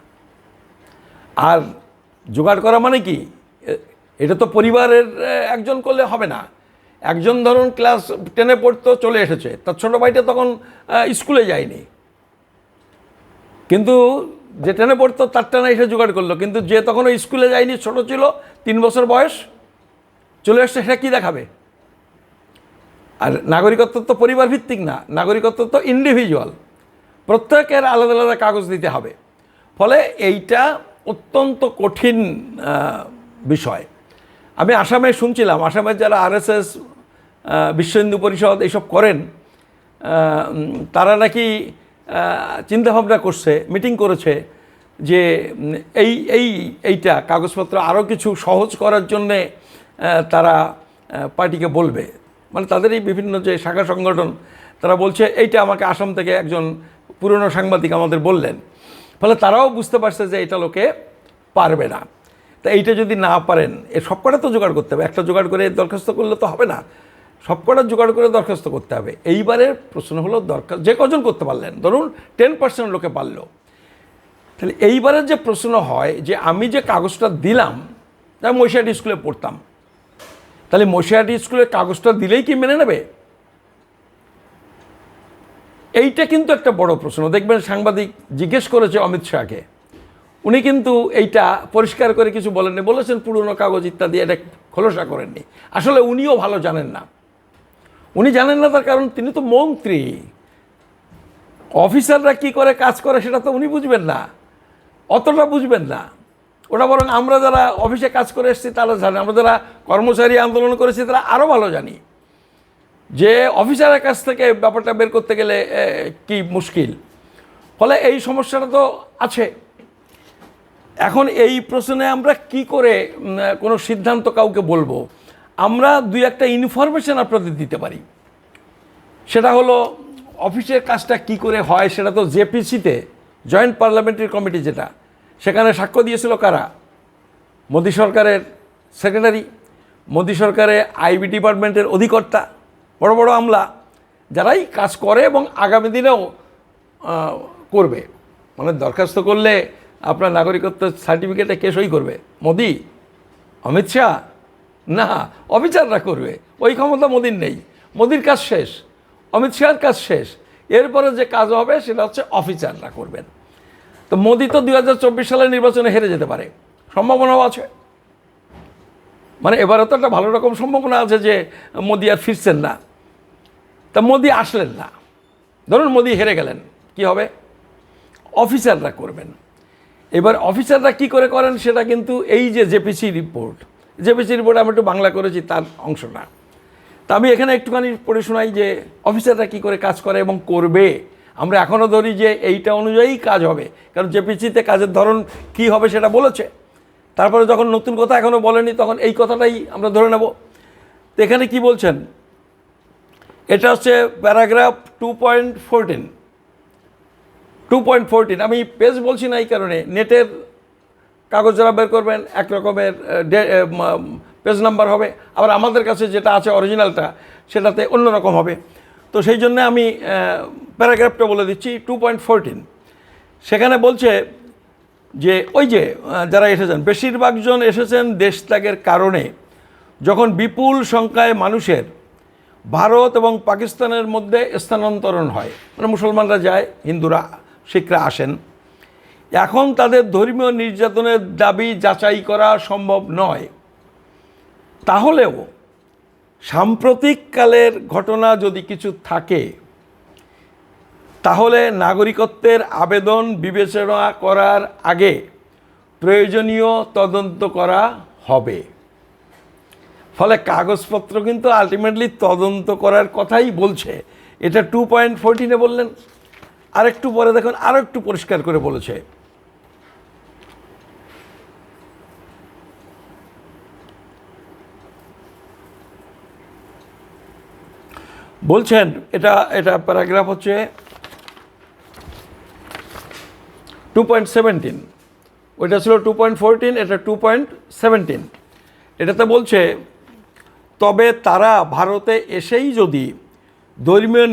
আর জোগাড় করা মানে কি, এটা তো পরিবারের একজন করলে হবে না। একজন ধরুন ক্লাস 10-এ পড়তো, চলে এসেছে, তার ছোটো ভাইটা তখন স্কুলে যায়নি, কিন্তু যে 10-এ পড়তো তারটা না এসে জোগাড় করলো, কিন্তু যে তখনও স্কুলে যায়নি, ছোট ছিল, 3 বছর বয়স, চলে এসছে, সেটা কী দেখাবে? আর নাগরিকত্ব তো পরিবার ভিত্তিক না, নাগরিকত্ব তো ইন্ডিভিজুয়াল, প্রত্যেকের আলাদা আলাদা কাগজ দিতে হবে। ফলে এইটা অত্যন্ত কঠিন বিষয়। আমি আসামে শুনছিলাম, আসামের যারা RSS, বিশ্ব হিন্দু পরিষদ এইসব করেন, তারা নাকি চিন্তাভাবনা করছে, মিটিং করেছে যে এইটা কাগজপত্র আরও কিছু সহজ করার জন্যে তারা পার্টিকে বলবে। মানে তাদের এই বিভিন্ন যে শাখা সংগঠন, তারা বলছে, এইটা আমাকে আসাম থেকে একজন পুরনো সাংবাদিক আমাদের বললেন। ফলে তারাও বুঝতে পারছে যে এটা লোকে পারবে না। তা এইটা যদি না পারেন, সবকটা তো জোগাড় করতে হবে, একটা জোগাড় করে দরখাস্ত করলে তো হবে না, সবকটা জোগাড় করে দরখাস্ত করতে হবে। এইবারের প্রশ্ন হলো দরখাস্ত যে কজন করতে পারলেন, ধরুন 10% লোকে পারল, তাহলে এইবারের যে প্রশ্ন হয় যে আমি যে কাগজটা দিলাম, আমি মহিষাহাটি স্কুলে পড়তাম, তাহলে মহিষাহাটি স্কুলের কাগজটা দিলেই কি মেনে নেবে? এইটা কিন্তু একটা বড় প্রশ্ন। দেখবেন সাংবাদিক জিজ্ঞেস করেছে অমিত শাহকে, উনি কিন্তু এইটা পরিষ্কার করে কিছু বলেননি, বলেছেন পুরনো কাগজ ইত্যাদি, এটা খোলসা করেননি। আসলে উনিও ভালো জানেন না, তার কারণ তিনি তো মন্ত্রী, অফিসাররা কি করে কাজ করে সেটা তো উনি বুঝবেন না, অতটা বুঝবেন না। ওটা বরং আমরা যারা অফিসে কাজ করে এসেছি তারা জানি, আমরা যারা কর্মচারী আন্দোলন করেছি তারা আরও ভালো জানি যে অফিসারের কাছ থেকে ব্যাপারটা বের করতে গেলে কি মুশকিল। ফলে এই সমস্যাটা তো আছে। এখন এই প্রশ্নে আমরা কি করে কোনো সিদ্ধান্ত কাউকে বলবো? আমরা 2-1টা ইনফরমেশন আপনাদের দিতে পারি। সেটা হলো অফিসের কাজটা কি করে হয়, সেটা তো জেপিসিতে, জয়েন্ট পার্লামেন্টারি কমিটি, যেটা সেখানে সাক্ষ্য দিয়েছিল কারা? মোদী সরকারের সেক্রেটারি, মোদী সরকারের আইবি ডিপার্টমেন্টের অধিকর্তা, বড় বড় আমলা, যারাই কাজ করে এবং আগামী দিনেও করবে। মানে দরখাস্ত করলে আপনার নাগরিকত্ব সার্টিফিকেটে কে সই করবে? মোদি, অমিত শাহ? না, অফিসাররা করবে। ওই ক্ষমতা মোদির নেই, মোদির কাজ শেষ, অমিত শাহের কাজ শেষ, এরপরে যে কাজ হবে সেটা হচ্ছে অফিসাররা করবেন। তো মোদি তো 2024 সালের নির্বাচনে হেরে যেতে পারে, সম্ভাবনাও আছে। মানে এবারে তো একটা ভালো রকম সম্ভাবনা আছে যে মোদি আর ফিরছেন না। তা মোদি আসলেন না, ধরুন মোদি হেরে গেলেন, কি হবে? অফিসাররা করবেন। এবার অফিসাররা কি করে করেন সেটা কিন্তু এই যে জেপিসি রিপোর্ট আমি একটু বাংলা করেছি, তার অংশ না। তা আমি এখানে একটুখানি পড়ে শোনাই যে অফিসাররা কি করে কাজ করে এবং করবে। আমরা এখনও ধরি যে এইটা অনুযায়ী কাজ হবে, কারণ জেপিসিতে কাজের ধরন কি হবে সেটা বলেছে। তারপরে যখন নতুন কথা এখনও বলেনি, তখন এই কথাটাই আমরা ধরে নেব। তো এখানে কি বলছেন, এটা হচ্ছে প্যারাগ্রাফ 2.14। আমি পেজ বলছি না এই কারণে, নেটের কাগজ যারা বের করবেন এক রকমের পেজ নাম্বার হবে, আবার আমাদের কাছে যেটা আছে অরিজিনালটা সেটাতে অন্যরকম হবে। তো সেই জন্য আমি প্যারাগ্রাফটা বলে দিচ্ছি। 2.14 সেখানে বলছে যে ওই যে যারা এসেছেন, বেশিরভাগ জন এসেছেন দেশত্যাগের কারণে। যখন বিপুল সংখ্যায় মানুষের ভারত এবং পাকিস্তানের মধ্যে স্থানান্তরণ হয়, মানে মুসলমানরা যায়, হিন্দুরা শিখরা আসেন, এখন তাদের ধর্মীয় নির্যাতনের দাবি যাচাই করা সম্ভব নয়। তাহলেও সাম্প্রতিককালের ঘটনা যদি কিছু থাকে, তাহলে নাগরিকত্বের আবেদন বিবেচনা করার আগে প্রয়োজনীয় তদন্ত করা হবে। ফলে কাগজপত্র কিন্তু আলটিমেটলি তদন্ত করার কথাই বলছে। এটা 2.14 বললেন, আরেকটু পরে দেখুন আরও একটু পরিষ্কার করে বলেছে। বলছেন এটা প্যারাগ্রাফ হচ্ছে 2.17, ওইটা ছিল 2.14, এটা 2.17। এটাতে বলছে, তবে তারা ভারতে এসেই যদি ধর্মীয়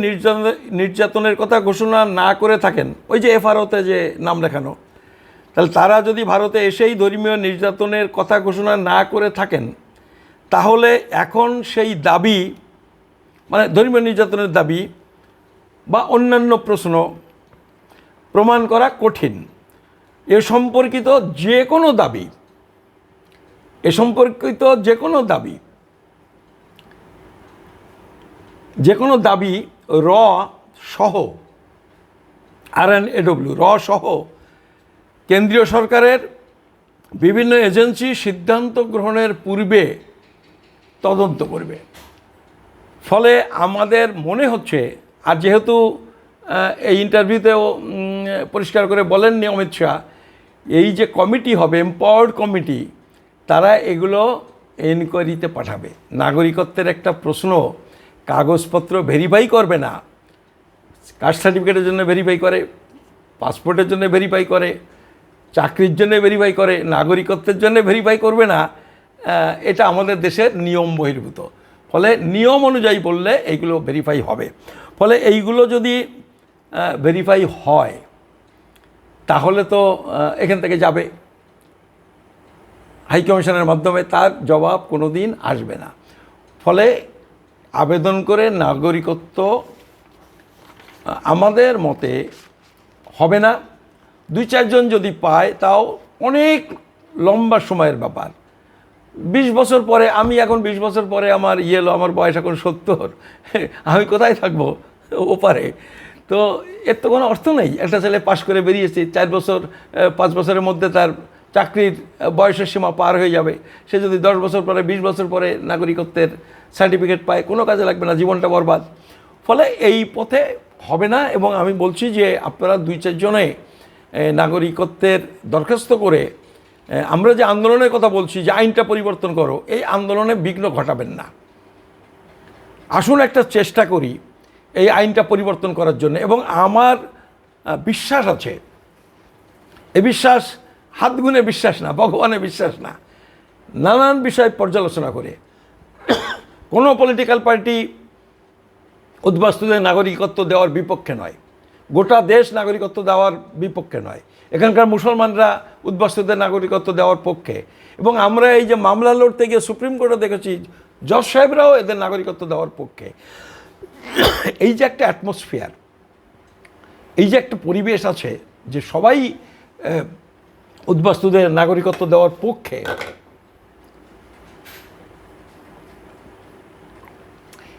নির্যাতনের কথা ঘোষণা না করে থাকেন, ওই যে এফআরওতে যে নাম লেখানো, তাহলে তারা যদি ভারতে এসেই ধর্মীয় নির্যাতনের কথা ঘোষণা না করে থাকেন, তাহলে এখন সেই দাবি, মানে ধর্মীয় নির্যাতনের দাবি বা অন্যান্য প্রশ্ন প্রমাণ করা কঠিন। এ সম্পর্কিত যে কোনো দাবি র সহ কেন্দ্রীয় সরকারের বিভিন্ন এজেন্সি সিদ্ধান্ত গ্রহণের পূর্বে তদন্ত করবে। ফলে আমাদের মনে হচ্ছে, আর যেহেতু এই ইন্টারভিউতেও পরিষ্কার করে বলেননি অমিত শাহ, এই যে কমিটি হবে, এম্পাওয়ার্ড কমিটি, তারা এগুলো এনকোয়ারিতে পাঠাবে। নাগরিকত্বের একটা প্রশ্ন কাগজপত্র ভেরিফাই করবে না, কাস্ট সার্টিফিকেটের জন্য ভেরিফাই করে, পাসপোর্টের জন্য ভেরিফাই করে, চাকরির জন্য ভেরিফাই করে, নাগরিকত্বের জন্য ভেরিফাই করবে না। এটা আমাদের দেশের নিয়ম বহির্ভূত। ফলে নিয়ম অনুযায়ী বললে এইগুলো ভেরিফাই হবে। ফলে এইগুলো যদি ভেরিফাই হয়, তাহলে তো এখান থেকে যাবে হাই কমিশনের মাধ্যমে, তার জবাব কোনো দিন আসবে না। ফলে আবেদন করে নাগরিকত্ব আমাদের মতে হবে না। 2-4 জন যদি পায়, তাও অনেক লম্বা সময়ের ব্যাপার। 20 বছর পরে, আমি এখন 20 বছর পরে আমার আমার বয়স এখন 70, আমি কোথায় থাকবো ওপারে? তো এর তো কোনো অর্থ নেই। একটা ছেলে পাশ করে বেরিয়েছে, 4 বছর 5 বছরের মধ্যে তার চাকরির বয়সের সীমা পার হয়ে যাবে। সে যদি 10 বছর পরে, 20 বছর পরে নাগরিকত্বের সার্টিফিকেট পায়, কোনো কাজে লাগবে না, জীবনটা বরবাদ। ফলে এই পথে হবে না। এবং আমি বলছি যে আপনারা 2-4 জনে নাগরিকত্বের দরখাস্ত করে, আমরা যে আন্দোলনের কথা বলছি যে আইনটা পরিবর্তন করো, এই আন্দোলনে বিঘ্ন ঘটাবেন না। আসুন একটা চেষ্টা করি এই আইনটা পরিবর্তন করার জন্য। এবং আমার বিশ্বাস আছে, এই বিশ্বাস হাত গুনে বিশ্বাস না, ভগবানের বিশ্বাস না, নানান বিষয় পর্যালোচনা করে কোনো পলিটিক্যাল পার্টি উদ্বাস্তুদের নাগরিকত্ব দেওয়ার বিপক্ষে নয়, গোটা দেশ নাগরিকত্ব দেওয়ার বিপক্ষে নয়। এখানকার মুসলমানরা উদ্বাস্তুদের নাগরিকত্ব দেওয়ার পক্ষে। এবং আমরা এই যে মামলা লড়তে গিয়ে সুপ্রিম কোর্টে দেখেছি, জজ সাহেবরাও এদের নাগরিকত্ব দেওয়ার পক্ষে। এই যে একটা অ্যাটমসফিয়ার, এই যে একটা পরিবেশ আছে যে সবাই উদ্বাস্তুদের নাগরিকত্ব দেওয়ার পক্ষে,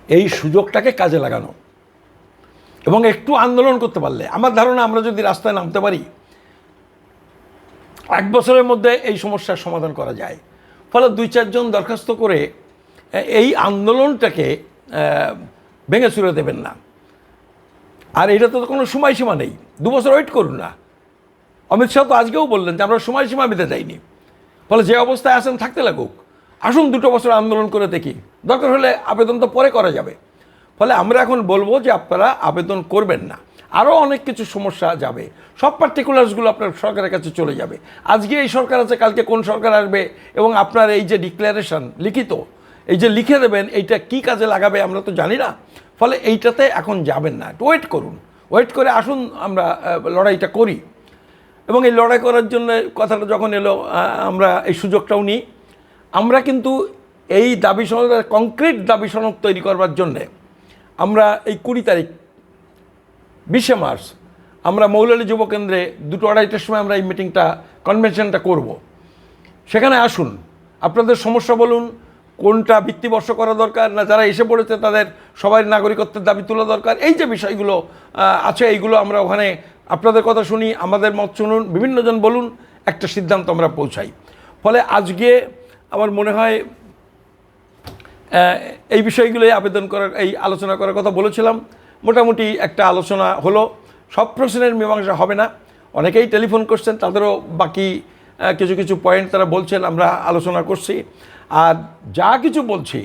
এই সুযোগটাকে কাজে লাগানো। এবং একটু আন্দোলন করতে পারলে, আমার ধারণা আমরা যদি রাস্তায় নামতে পারি 1 বছরের মধ্যে এই সমস্যার সমাধান করা যায়। ফলে 2-4 জন দরখাস্ত করে এই আন্দোলনটাকে ভেঙে চুরে দেবেন না। আর এটা তো কোনো সময়সীমা নেই, 2 বছর ওয়েট করুন না। অমিত শাহ তো আজকেও বললেন যে আমরা সময়সীমা দিতে যাইনি। ফলে যে অবস্থায় আসেন থাকতে লাগুক, আসুন 2 বছর আন্দোলন করে দেখি, দরকার হলে আবেদন তো পরে করা যাবে। ফলে আমরা এখন বলবো যে আপনারা আবেদন করবেন না, আরও অনেক কিছু সমস্যা যাবে, সব পার্টিকুলার্সগুলো আপনার সরকারের কাছে চলে যাবে। আজকে এই সরকার আছে, কালকে কোন সরকার আসবে, এবং আপনার এই যে ডিক্লারেশন লিখিত, এই যে লিখে দেবেন, এইটা কি কাজে লাগাবে আমরা তো জানি না। ফলে এইটাতে এখন যাবেন না, একটু ওয়েট করুন, ওয়েট করে আসুন আমরা লড়াইটা করি। এবং এই লড়াই করার জন্য কথাটা যখন এলো, আমরা এই সুযোগটাও নিই। আমরা কিন্তু এই দাবি সনদ, কংক্রিট দাবি সনদ তৈরি করবার জন্যে আমরা এই 20 তারিখ 20শে মার্চ আমরা মৌলালী যুব কেন্দ্রে 2:30টার সময় আমরা এই মিটিংটা, কনভেনশনটা করব। সেখানে আসুন, আপনাদের সমস্যা বলুন, কোনটা ভিত্তিবর্ষ করা দরকার, না যারা এসে পড়েছে তাদের সবাই নাগরিকত্বের দাবি তোলা দরকার, এই যে বিষয়গুলো আছে এইগুলো আমরা ওখানে আপনাদের কথা শুনি, আমাদের মত শুনুন, বিভিন্নজন বলুন, একটা সিদ্ধান্ত আমরা পৌঁছাই। ফলে আজকে আমার মনে হয় এই বিষয়গুলোই আবেদন করার, এই আলোচনা করার কথা বলেছিলাম। মোটামুটি একটা আলোচনা হলো। সব প্রশ্নের মীমাংসা হবে না, অনেকেই টেলিফোন করছেন, তাদেরও বাকি কিছু কিছু পয়েন্ট তারা বলছেন, আমরা আলোচনা করছি। আর যা কিছু বলছি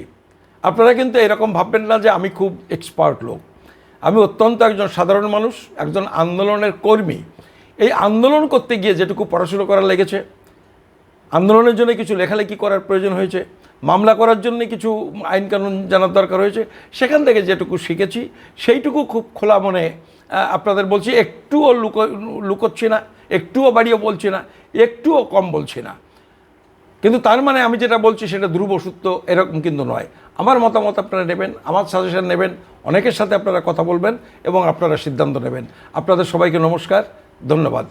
আপনারা কিন্তু এরকম ভাববেন না যে আমি খুব এক্সপার্ট লোক। আমি অত্যন্ত একজন সাধারণ মানুষ, একজন আন্দোলনের কর্মী। এই আন্দোলন করতে গিয়ে যেটুকু পড়াশুনো করার লেগেছে, আন্দোলনের জন্য কিছু লেখালেখি করার প্রয়োজন হয়েছে, মামলা করার জন্য কিছু আইনকানুন জানার দরকার হয়েছে, সেখান থেকে যেটুকু শিখেছি সেইটুকু খুব খোলা মনে আপনাদের বলছি। একটুও লুকোচ্ছি না, একটুও বাড়িয়ে বলছি না, একটুও কম বলছি না। কিন্তু তার মানে আমি যেটা বলছি সেটা ধ্রুব সত্য এরকম কিন্তু নয়। আমার মতামত আপনারা নেবেন, আমার সাজেশন নেবেন, অনেকের সাথে আপনারা কথা বলবেন এবং আপনারা সিদ্ধান্ত নেবেন। আপনাদের সবাইকে নমস্কার, ধন্যবাদ।